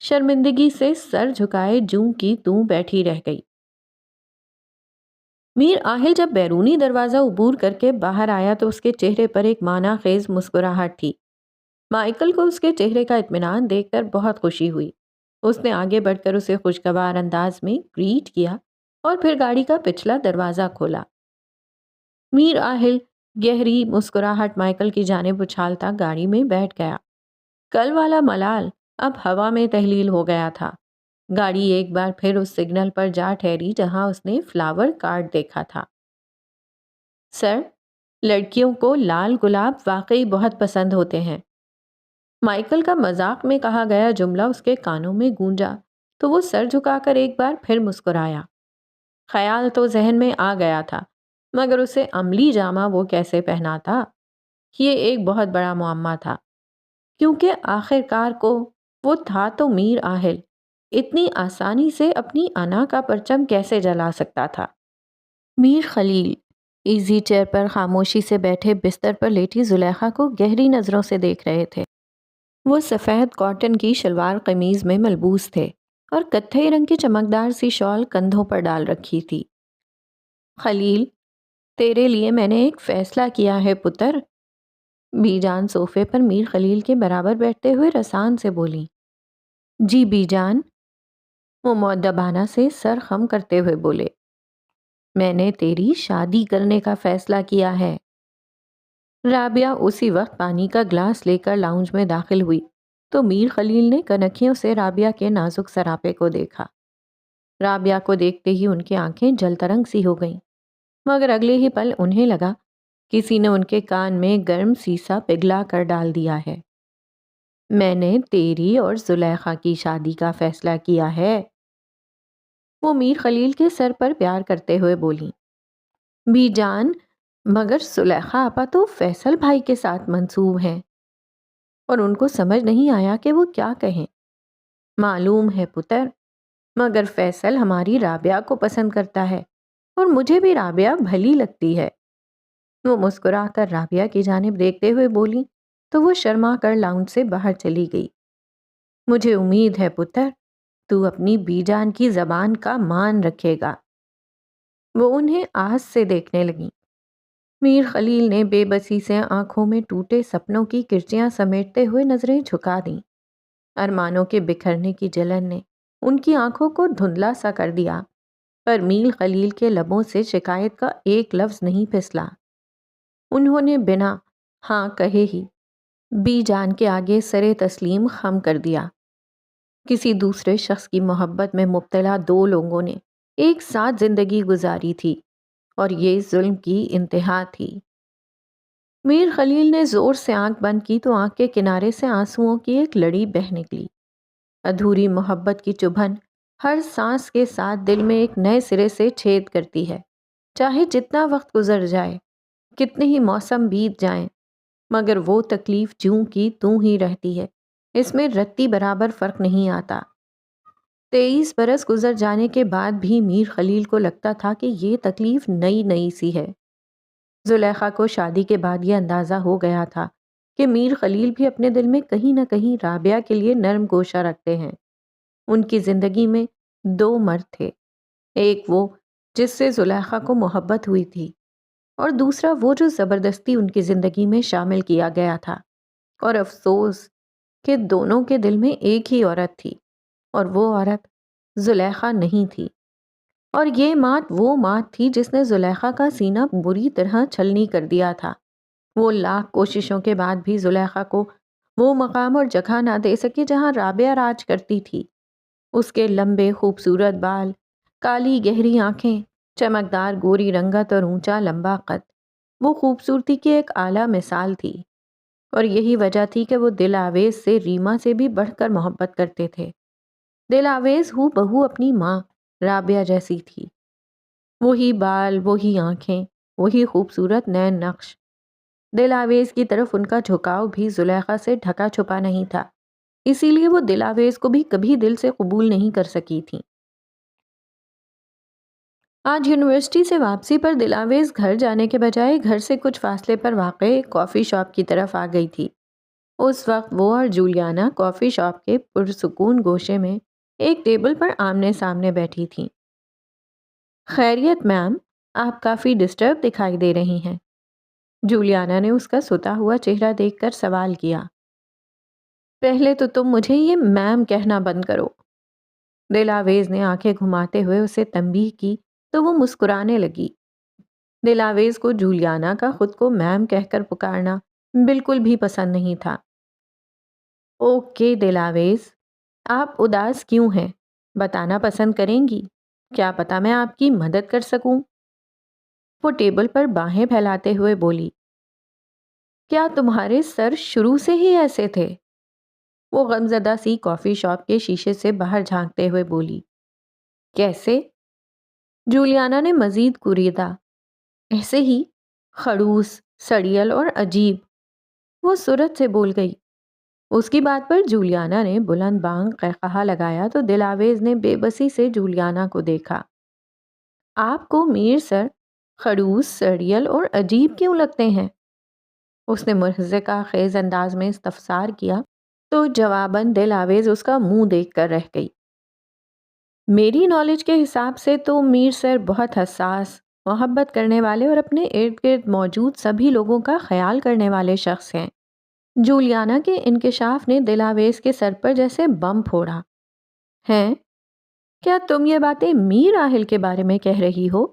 شرمندگی سے سر جھکائے جوں کی توں بیٹھی رہ گئی۔ میر آہل جب بیرونی دروازہ عبور کر کے باہر آیا تو اس کے چہرے پر ایک معنی خیز مسکراہٹ تھی۔ مائیکل کو اس کے چہرے کا اطمینان دیکھ کر بہت خوشی ہوئی۔ اس نے آگے بڑھ کر اسے خوشگوار انداز میں گریٹ کیا اور پھر گاڑی کا پچھلا دروازہ کھولا۔ میر آہل گہری مسکراہٹ مائیکل کی جانب اچھالتا گاڑی میں بیٹھ گیا۔ کل والا ملال اب ہوا میں تحلیل ہو گیا تھا۔ گاڑی ایک بار پھر اس سگنل پر جا ٹھہری جہاں اس نے فلاور کارڈ دیکھا تھا۔ سر، لڑکیوں کو لال گلاب واقعی بہت پسند ہوتے ہیں۔ مائیکل کا مذاق میں کہا گیا جملہ اس کے کانوں میں گونجا تو وہ سر جھکا کر ایک بار پھر مسکرایا۔ خیال تو ذہن میں آ گیا تھا، مگر اسے عملی جامہ وہ کیسے پہناتا، یہ ایک بہت بڑا معمہ تھا، کیونکہ آخر کار کو وہ تھا تو میر آہل، اتنی آسانی سے اپنی انا کا پرچم کیسے جلا سکتا تھا؟ میر خلیل ایزی چیئر پر خاموشی سے بیٹھے بستر پر لیٹی زلیخا کو گہری نظروں سے دیکھ رہے تھے۔ وہ سفید کاٹن کی شلوار قمیض میں ملبوس تھے اور کتھئی رنگ کی چمکدار سی شال کندھوں پر ڈال رکھی تھی۔ خلیل، تیرے لیے میں نے ایک فیصلہ کیا ہے پتر، بی جان صوفے پر میر خلیل کے برابر بیٹھتے ہوئے رسان سے بولی۔ جی بی جان، وہ مؤدبانہ سے سر خم کرتے ہوئے بولے، میں نے تیری شادی کرنے کا فیصلہ کیا ہے۔ رابعہ اسی وقت پانی کا گلاس لے کر لاؤنج میں داخل ہوئی تو میر خلیل نے کنکھیوں سے رابعہ کے نازک سراپے کو دیکھا۔ رابعہ کو دیکھتے ہی ان کی آنکھیں جل ترنگ سی ہو گئیں، مگر اگلے ہی پل انہیں لگا کسی نے ان کے کان میں گرم سیسا پگھلا کر ڈال دیا ہے۔ میں نے تیری اور زلیخا کی شادی کا فیصلہ کیا ہے، وہ میر خلیل کے سر پر پیار کرتے ہوئے بولی۔ بی جان، مگر زلیخا آپا تو فیصل بھائی کے ساتھ منسوب ہیں، اور ان کو سمجھ نہیں آیا کہ وہ کیا کہیں۔ معلوم ہے پتر، مگر فیصل ہماری رابعہ کو پسند کرتا ہے اور مجھے بھی رابعہ بھلی لگتی ہے۔ وہ مسکرا کر رابعہ کی جانب دیکھتے ہوئے بولی تو وہ شرما کر لاؤنج سے باہر چلی گئی۔ مجھے امید ہے پتر، تو اپنی بی جان کی زبان کا مان رکھے گا۔ وہ انہیں آس سے دیکھنے لگیں۔ میر خلیل نے بے بسی سے آنکھوں میں ٹوٹے سپنوں کی کرچیاں سمیٹتے ہوئے نظریں جھکا دیں۔ ارمانوں کے بکھرنے کی جلن نے ان کی آنکھوں کو دھندلا سا کر دیا، پر میر خلیل کے لبوں سے شکایت کا ایک لفظ نہیں پھسلا۔ انہوں نے بنا ہاں کہے ہی بی جان کے آگے سرے تسلیم خم کر دیا۔ کسی دوسرے شخص کی محبت میں مبتلا دو لوگوں نے ایک ساتھ زندگی گزاری تھی، اور یہ ظلم کی انتہا تھی۔ میر خلیل نے زور سے آنکھ بند کی تو آنکھ کے کنارے سے آنسوؤں کی ایک لڑی بہہ نکلی۔ ادھوری محبت کی چبھن ہر سانس کے ساتھ دل میں ایک نئے سرے سے چھید کرتی ہے، چاہے جتنا وقت گزر جائے، کتنے ہی موسم بیت جائیں، مگر وہ تکلیف جوں کی توں ہی رہتی ہے، اس میں رتی برابر فرق نہیں آتا۔ 23 برس گزر جانے کے بعد بھی میر خلیل کو لگتا تھا کہ یہ تکلیف نئی نئی سی ہے۔ زلیخا کو شادی کے بعد یہ اندازہ ہو گیا تھا کہ میر خلیل بھی اپنے دل میں کہیں نہ کہیں رابعہ کے لیے نرم گوشہ رکھتے ہیں۔ ان کی زندگی میں دو مرد تھے، ایک وہ جس سے زلیخا کو محبت ہوئی تھی، اور دوسرا وہ جو زبردستی ان کی زندگی میں شامل کیا گیا تھا، اور افسوس کہ دونوں کے دل میں ایک ہی عورت تھی، اور وہ عورت زلیخا نہیں تھی۔ اور یہ مات وہ مات تھی جس نے زلیخا کا سینہ بری طرح چھلنی کر دیا تھا۔ وہ لاکھ کوششوں کے بعد بھی زلیخا کو وہ مقام اور جگہ نہ دے سکے جہاں رابعہ راج کرتی تھی۔ اس کے لمبے خوبصورت بال، کالی گہری آنکھیں، چمکدار گوری رنگت اور اونچا لمبا قد، وہ خوبصورتی کی ایک اعلیٰ مثال تھی، اور یہی وجہ تھی کہ وہ دل آویز سے ریما سے بھی بڑھ کر محبت کرتے تھے۔ دل آویز ہو بہو اپنی ماں رابعہ جیسی تھی، وہی بال، وہی آنکھیں، وہی خوبصورت نین نقش۔ دل آویز کی طرف ان کا جھکاؤ بھی زلیخا سے ڈھکا چھپا نہیں تھا، اسی لیے وہ دل آویز کو بھی کبھی دل سے قبول نہیں کر سکی تھی۔ آج یونیورسٹی سے واپسی پر دل آویز گھر جانے کے بجائے گھر سے کچھ فاصلے پر واقع ایک کافی شاپ کی طرف آ گئی تھی۔ اس وقت وہ اور جولیانا کافی شاپ کے پرسکون گوشے میں ایک ٹیبل پر آمنے سامنے بیٹھی تھیں۔ خیریت میم، آپ کافی ڈسٹرب دکھائی دے رہی ہیں، جولیانا نے اس کا ستا ہوا چہرہ دیکھ کر سوال کیا۔ پہلے تو تم مجھے یہ میم کہنا بند کرو۔ دلاویز نے آنکھیں گھماتے ہوئے اسے تنبیہ کی تو وہ مسکرانے لگی۔ دلاویز کو جولیانا کا خود کو میم کہہ کر پکارنا بالکل بھی پسند نہیں تھا۔ اوکے دلاویز، آپ اداس کیوں ہیں؟ بتانا پسند کریں گی؟ کیا پتا میں آپ کی مدد کر سکوں؟ وہ ٹیبل پر باہیں پھیلاتے ہوئے بولی۔ کیا تمہارے سر شروع سے ہی ایسے تھے؟ وہ غمزدہ سی کافی شاپ کے شیشے سے باہر جھانکتے ہوئے بولی۔ کیسے؟ جولیانا نے مزید کوریدا۔ ایسے ہی، خڑوس، سڑیل اور عجیب، وہ سرعت سے بول گئی۔ اس کی بات پر جولیانا نے بلند بانگ قہقہا لگایا تو دلاویز نے بے بسی سے جولیانا کو دیکھا۔ آپ کو میر سر خڑوس، سڑیل اور عجیب کیوں لگتے ہیں؟ اس نے مرزقہ خیز انداز میں استفسار کیا تو جواباً دلاویز اس کا منہ دیکھ کر رہ گئی۔ میری نالج کے حساب سے تو میر سر بہت حساس، محبت کرنے والے اور اپنے ارد گرد موجود سبھی لوگوں کا خیال کرنے والے شخص ہیں۔ جولیانا کے انکشاف نے دلاویز کے سر پر جیسے بم پھوڑا۔ ہیں؟ کیا تم یہ باتیں میر راہل کے بارے میں کہہ رہی ہو؟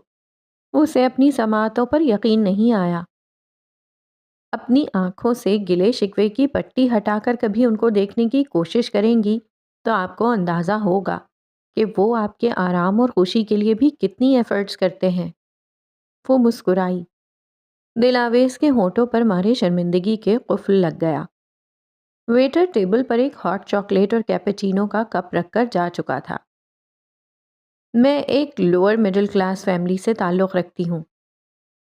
اسے اپنی سماعتوں پر یقین نہیں آیا۔ اپنی آنکھوں سے گلے شکوے کی پٹی ہٹا کر کبھی ان کو دیکھنے کی کوشش کریں گی تو آپ کو اندازہ ہوگا کہ وہ آپ کے آرام اور خوشی کے لیے بھی کتنی ایفرٹس کرتے ہیں۔ وہ مسکرائی۔ دلاویز کے ہونٹوں پر مارے شرمندگی کے قفل لگ گیا۔ ویٹر ٹیبل پر ایک ہاٹ چاکلیٹ اور کیپچینو کا کپ رکھ کر جا چکا تھا۔ میں ایک لوور مڈل کلاس فیملی سے تعلق رکھتی ہوں۔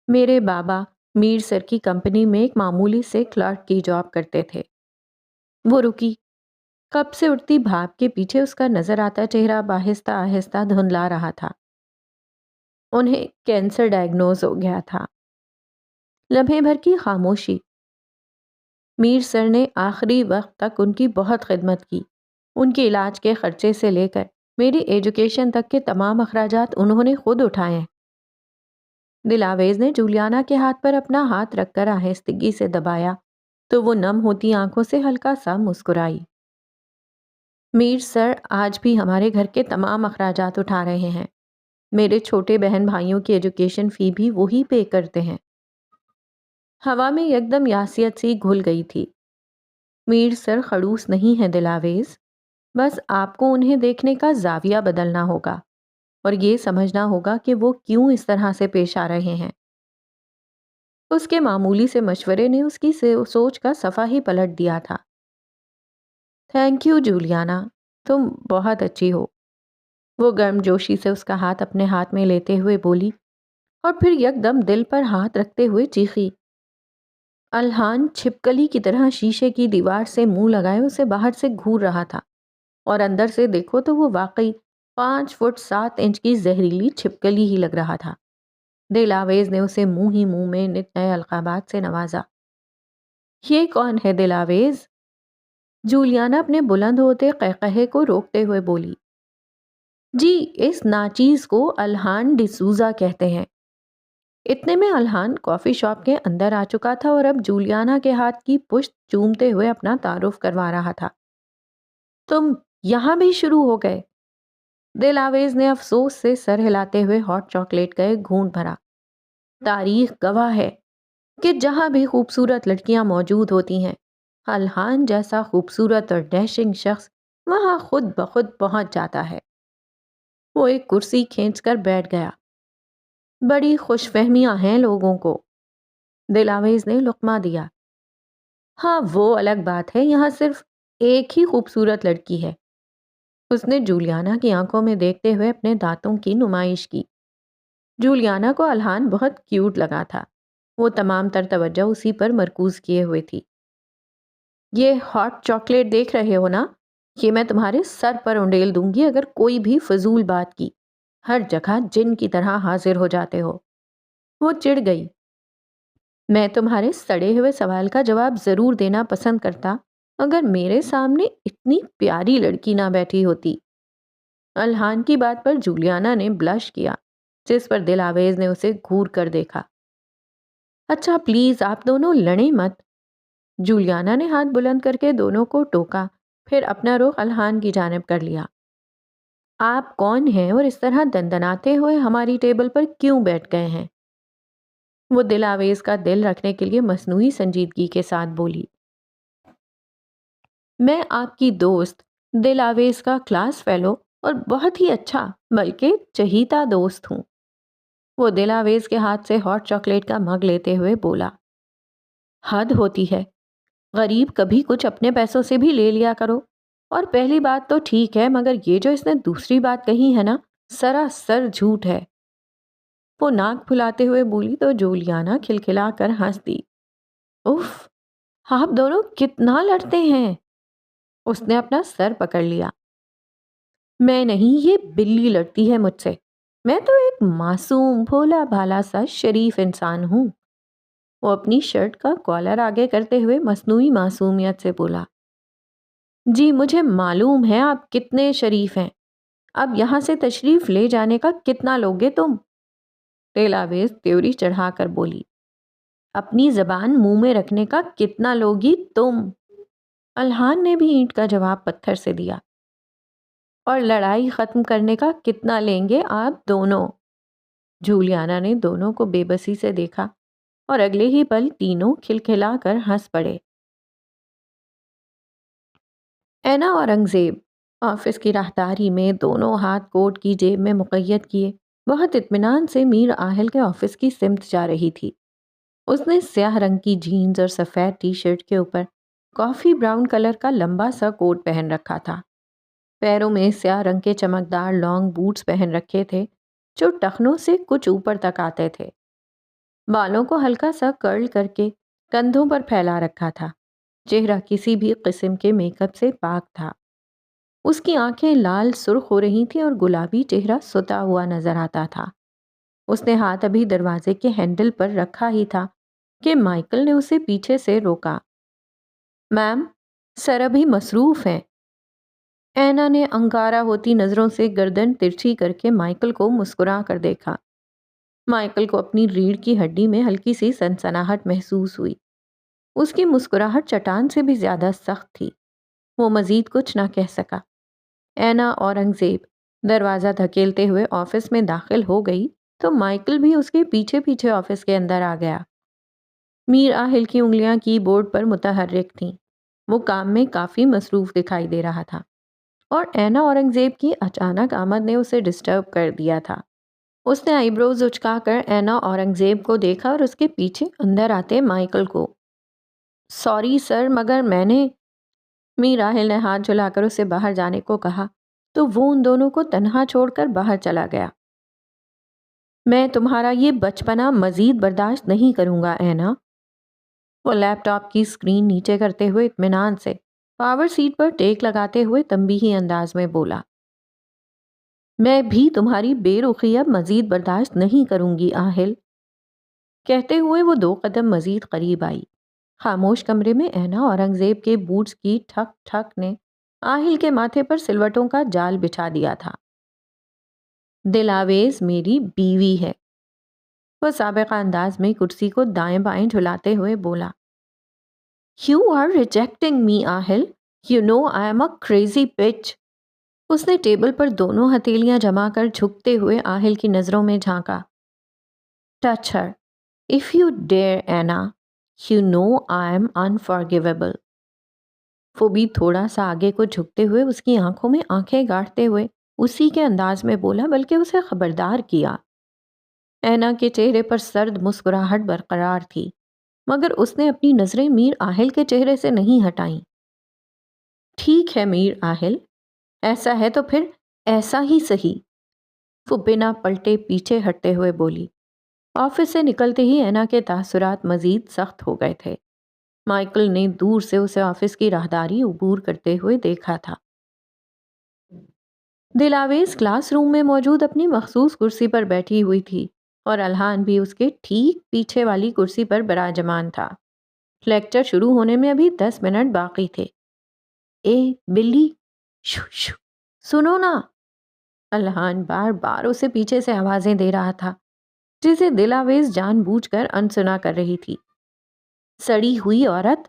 میرے بابا میر سر کی کمپنی میں ایک معمولی سے کلرک کی جاب کرتے تھے۔ وہ رکی۔ کپ سے اٹھتی بھاپ کے پیچھے اس کا نظر آتا چہرہ آہستہ آہستہ دھندلا رہا تھا۔ انہیں کینسر ڈائگنوز ہو گیا تھا۔ لمحے بھر کی خاموشی۔ میر سر نے آخری وقت تک ان کی بہت خدمت کی۔ ان کے علاج کے خرچے سے لے کر میری ایجوکیشن تک کے تمام اخراجات انہوں نے خود اٹھائے۔ دلاویز نے جولیانا کے ہاتھ پر اپنا ہاتھ رکھ کر آہستگی سے دبایا تو وہ نم ہوتی آنکھوں سے ہلکا سا مسکرائی۔ میر سر آج بھی ہمارے گھر کے تمام اخراجات اٹھا رہے ہیں۔ میرے چھوٹے بہن بھائیوں کی ایجوکیشن فی بھی وہی پے کرتے ہیں۔ ہوا میں یکدم یاسیت سی گھل گئی تھی۔ میر سر خڑوس نہیں ہے دلاویز، بس آپ کو انہیں دیکھنے کا زاویہ بدلنا ہوگا اور یہ سمجھنا ہوگا کہ وہ کیوں اس طرح سے پیش آ رہے ہیں۔ اس کے معمولی سے مشورے نے اس کی سوچ کا صفحہ ہی پلٹ دیا تھا۔ تھینک یو جولیانا، تم بہت اچھی ہو۔ وہ گرم جوشی سے اس کا ہاتھ اپنے ہاتھ میں لیتے ہوئے بولی اور پھر یکدم دل پر ہاتھ رکھتے ہوئے چیخی۔ الحان چھپکلی کی طرح شیشے کی دیوار سے منہ لگائے اسے باہر سے گھور رہا تھا اور اندر سے دیکھو تو وہ واقعی 5 فٹ 7 انچ کی زہریلی چھپکلی ہی لگ رہا تھا۔ دلاویز نے اسے منہ ہی منہ میں نت نئے القابات سے نوازا۔ یہ کون ہے دلاویز؟ جولیانا اپنے بلند ہوتے قہقہے کو روکتے ہوئے بولی۔ جی، اس ناچیز کو الحان ڈسوزا کہتے ہیں۔ اتنے میں الحان کافی شاپ کے اندر آ چکا تھا اور اب جولیانا کے ہاتھ کی پشت چومتے ہوئے اپنا تعارف کروا رہا تھا۔ تم یہاں بھی شروع ہو گئے؟ دلاویز نے افسوس سے سر ہلاتے ہوئے ہاٹ چاکلیٹ کا ایک گھونٹ بھرا۔ تاریخ گواہ ہے کہ جہاں بھی خوبصورت لڑکیاں موجود ہوتی ہیں، الحان جیسا خوبصورت اور ڈیشنگ شخص وہاں خود بخود پہنچ جاتا ہے۔ وہ ایک کرسی کھینچ کر بیٹھ گیا۔ بڑی خوش فہمیاں ہیں لوگوں کو۔ دلاویز نے لقمہ دیا۔ ہاں وہ الگ بات ہے، یہاں صرف ایک ہی خوبصورت لڑکی ہے۔ اس نے جولیانا کی آنکھوں میں دیکھتے ہوئے اپنے دانتوں کی نمائش کی۔ جولیانا کو الحان بہت کیوٹ لگا تھا۔ وہ تمام تر توجہ اسی پر مرکوز کیے ہوئے تھی۔ یہ ہاٹ چاکلیٹ دیکھ رہے ہو نا؟ یہ میں تمہارے سر پر انڈیل دوں گی اگر کوئی بھی فضول بات کی۔ ہر جگہ جن کی طرح حاضر ہو جاتے ہو۔ وہ چڑ گئی۔ میں تمہارے سڑے ہوئے سوال کا جواب ضرور دینا پسند کرتا اگر میرے سامنے اتنی پیاری لڑکی نہ بیٹھی ہوتی۔ الحان کی بات پر جولیانا نے بلش کیا، جس پر دلاویز نے اسے گھور کر دیکھا۔ اچھا پلیز آپ دونوں لڑیں مت۔ جولیانا نے ہاتھ بلند کر کے دونوں کو ٹوکا، پھر اپنا رخ الحان کی جانب کر لیا۔ آپ کون ہیں اور اس طرح دندناتے ہوئے ہماری ٹیبل پر کیوں بیٹھ گئے ہیں؟ وہ دل آویز کا دل رکھنے کے لیے مصنوعی سنجیدگی کے ساتھ بولی۔ میں آپ کی دوست، دل آویز کا کلاس فیلو اور بہت ہی اچھا بلکہ چہیتا دوست ہوں۔ وہ دل آویز کے ہاتھ سے ہاٹ چاکلیٹ کا مگ لیتے ہوئے بولا۔ حد ہوتی ہے، غریب کبھی کچھ اپنے پیسوں سے بھی لے لیا کرو۔ اور پہلی بات تو ٹھیک ہے، مگر یہ جو اس نے دوسری بات کہی ہے نا، سراسر جھوٹ ہے۔ وہ ناک پھلاتے ہوئے بولی تو جولیانا کھلکھلا کر ہنس دی۔ اف، آپ دونوں کتنا لڑتے ہیں۔ اس نے اپنا سر پکڑ لیا۔ میں نہیں، یہ بلی لڑتی ہے مجھ سے۔ میں تو ایک معصوم بھولا بھالا سا شریف انسان ہوں۔ وہ اپنی شرٹ کا کالر آگے کرتے ہوئے مصنوعی معصومیت سے بولا۔ جی مجھے معلوم ہے آپ کتنے شریف ہیں۔ اب یہاں سے تشریف لے جانے کا کتنا لوگے تم؟ دل آویز تیوری چڑھا کر بولی۔ اپنی زبان منہ میں رکھنے کا کتنا لوگی تم؟ الحان نے بھی اینٹ کا جواب پتھر سے دیا۔ اور لڑائی ختم کرنے کا کتنا لیں گے آپ دونوں؟ جولیانا نے دونوں کو بے بسی سے دیکھا اور اگلے ہی پل تینوں کھلکھلا کر ہنس پڑے۔ اینا اورنگزیب آفس کی راہداری میں دونوں ہاتھ کوٹ کی جیب میں مقید کیے بہت اطمینان سے میر آہل کے آفس کی سمت جا رہی تھی۔ اس نے سیاہ رنگ کی جینز اور سفید ٹی شرٹ کے اوپر کافی براؤن کلر کا لمبا سا کوٹ پہن رکھا تھا۔ پیروں میں سیاہ رنگ کے چمکدار لانگ بوٹس پہن رکھے تھے جو ٹخنوں سے کچھ اوپر تک آتے تھے۔ بالوں کو ہلکا سا کرل کر کے کندھوں پر پھیلا رکھا تھا۔ چہرہ کسی بھی قسم کے میک اپ سے پاک تھا۔ اس کی آنکھیں لال سرخ ہو رہی تھیں اور گلابی چہرہ ستا ہوا نظر آتا تھا۔ اس نے ہاتھ ابھی دروازے کے ہینڈل پر رکھا ہی تھا کہ مائیکل نے اسے پیچھے سے روکا۔ میم، سر ابھی مصروف ہیں۔ اینا نے انگارہ ہوتی نظروں سے گردن ترچھی کر کے مائیکل کو مسکرا کر دیکھا۔ مائیکل کو اپنی ریڑھ کی ہڈی میں ہلکی سی سنسناہٹ محسوس ہوئی۔ اس کی مسکراہٹ چٹان سے بھی زیادہ سخت تھی۔ وہ مزید کچھ نہ کہہ سکا۔ اینا اورنگزیب دروازہ دھکیلتے ہوئے آفس میں داخل ہو گئی تو مائیکل بھی اس کے پیچھے پیچھے آفس کے اندر آ گیا۔ میر آہل کی انگلیاں کی بورڈ پر متحرک تھیں۔ وہ کام میں کافی مصروف دکھائی دے رہا تھا اور اینا اورنگزیب کی اچانک آمد نے اسے ڈسٹرب کر دیا تھا۔ اس نے آئی بروز اچکا کر اینا اورنگزیب کو دیکھا اور اس کے پیچھے اندر آتے مائیکل کو۔ سوری سر، مگر میں نے… میر آہل نے ہاتھ جھلا کر اسے باہر جانے کو کہا تو وہ ان دونوں کو تنہا چھوڑ کر باہر چلا گیا۔ میں تمہارا یہ بچپنا مزید برداشت نہیں کروں گا اینا۔ وہ لیپ ٹاپ کی اسکرین نیچے کرتے ہوئے اطمینان سے پاور سیٹ پر ٹیک لگاتے ہوئے تنبیہی انداز میں بولا۔ میں بھی تمہاری بے رخی اب مزید برداشت نہیں کروں گی آہل۔ کہتے ہوئے وہ 2 قدم مزید قریب آئی۔ خاموش کمرے میں اینا اورنگزیب کے بوٹس کی ٹھک ٹھک نے آہل کے ماتھے پر سلوٹوں کا جال بچھا دیا تھا۔ دل آویز میری بیوی ہے، وہ سابقہ انداز میں کرسی کو دائیں بائیں جھلاتے ہوئے بولا۔ You are rejecting me, Aahil. You know I am a crazy bitch. اس نے ٹیبل پر دونوں ہتھیلیاں جما کر جھکتے ہوئے آہل کی نظروں میں جھانکا۔ Touch her. If you dare, Anna. You know I am unforgivable. وہ بھی تھوڑا سا آگے کو جھکتے ہوئے اس کی آنکھوں میں آنکھیں گاڑتے ہوئے اسی کے انداز میں بولا، بلکہ اسے خبردار کیا۔ اینا کے چہرے پر سرد مسکراہٹ برقرار تھی، مگر اس نے اپنی نظریں میر آہل کے چہرے سے نہیں ہٹائیں۔ ٹھیک ہے میر آہل، ایسا ہے تو پھر ایسا ہی صحیح، وہ بنا پلٹے پیچھے ہٹتے ہوئے بولی۔ آفس سے نکلتے ہی اینا کے تاثرات مزید سخت ہو گئے تھے۔ مائیکل نے دور سے اسے آفس کی راہداری عبور کرتے ہوئے دیکھا تھا۔ دل آویز کلاس روم میں موجود اپنی مخصوص کرسی پر بیٹھی ہوئی تھی اور الحان بھی اس کے ٹھیک پیچھے والی کرسی پر براجمان تھا۔ لیکچر شروع ہونے میں ابھی 10 منٹ باقی تھے۔ اے بلی، شو شو، سنو نا! الحان بار بار اسے پیچھے سے آوازیں دے رہا تھا جسے دل آویز جان بوجھ کر انسنا کر رہی تھی۔ سڑی ہوئی عورت،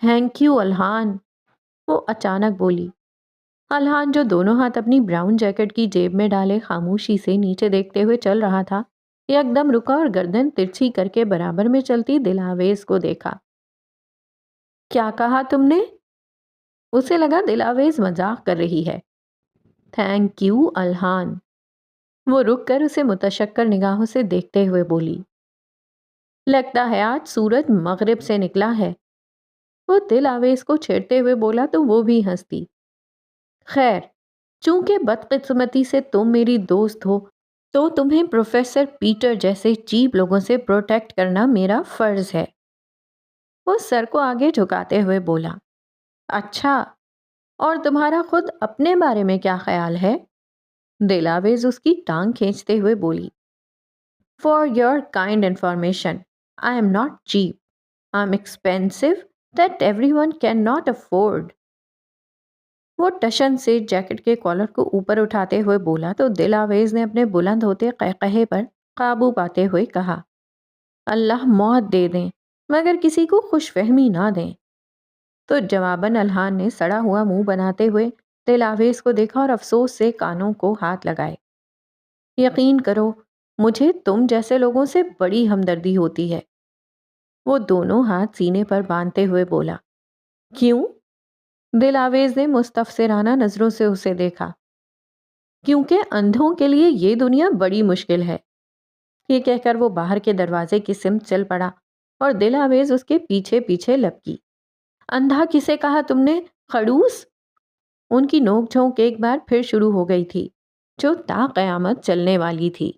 تھینک یو الحان، وہ اچانک بولی۔ الحان جو دونوں ہاتھ اپنی براؤن جیکٹ کی جیب میں ڈالے خاموشی سے نیچے دیکھتے ہوئے چل رہا تھا، یک دم رکا اور گردن ترچھی کر کے برابر میں چلتی دلاویز کو دیکھا۔ کیا کہا تم نے؟ اسے لگا دلاویز مذاق کر رہی ہے۔ تھینک یو الحان، وہ رک کر اسے متشکر نگاہوں سے دیکھتے ہوئے بولی۔ لگتا ہے آج سورج مغرب سے نکلا ہے، وہ دلاویز کو چھیڑتے ہوئے بولا تو وہ بھی ہنستی۔ خیر، چونکہ بدقسمتی سے تم میری دوست ہو تو تمہیں پروفیسر پیٹر جیسے چیپ لوگوں سے پروٹیکٹ کرنا میرا فرض ہے۔ وہ سر کو آگے جھکاتے ہوئے بولا۔ اچھا، اور تمہارا خود اپنے بارے میں کیا خیال ہے؟ دلاویز اس کی ٹانگ کھینچتے ہوئے بولی۔ For your kind information, I am not cheap, I am expensive that every one can not afford. وہ ٹشن سے جیکٹ کے کالر کو اوپر اٹھاتے ہوئے بولا تو دلاویز نے اپنے بلند ہوتے قہقہے پر قابو پاتے ہوئے کہا، اللہ موت دے دیں مگر کسی کو خوش فہمی نہ دیں۔ تو جواباً الحان نے سڑا ہوا منہ بناتے ہوئے دلاویز کو دیکھا اور افسوس سے کانوں کو ہاتھ لگائے۔ یقین کرو، مجھے تم جیسے لوگوں سے بڑی ہمدردی ہوتی ہے، وہ دونوں ہاتھ سینے پر باندھتے ہوئے بولا۔ کیوں؟ دلاویز نے مستفسرانہ نظروں سے اسے دیکھا۔ کیونکہ اندھوں کے لیے یہ دنیا بڑی مشکل ہے، یہ کہہ کر وہ باہر کے دروازے کی سمت چل پڑا اور دلاویز اس کے پیچھے پیچھے لپکی۔ اندھا کسے کہا تم نے، خڑوس؟ ان کی نوک جھونک ایک بار پھر شروع ہو گئی تھی، جو تا قیامت چلنے والی تھی۔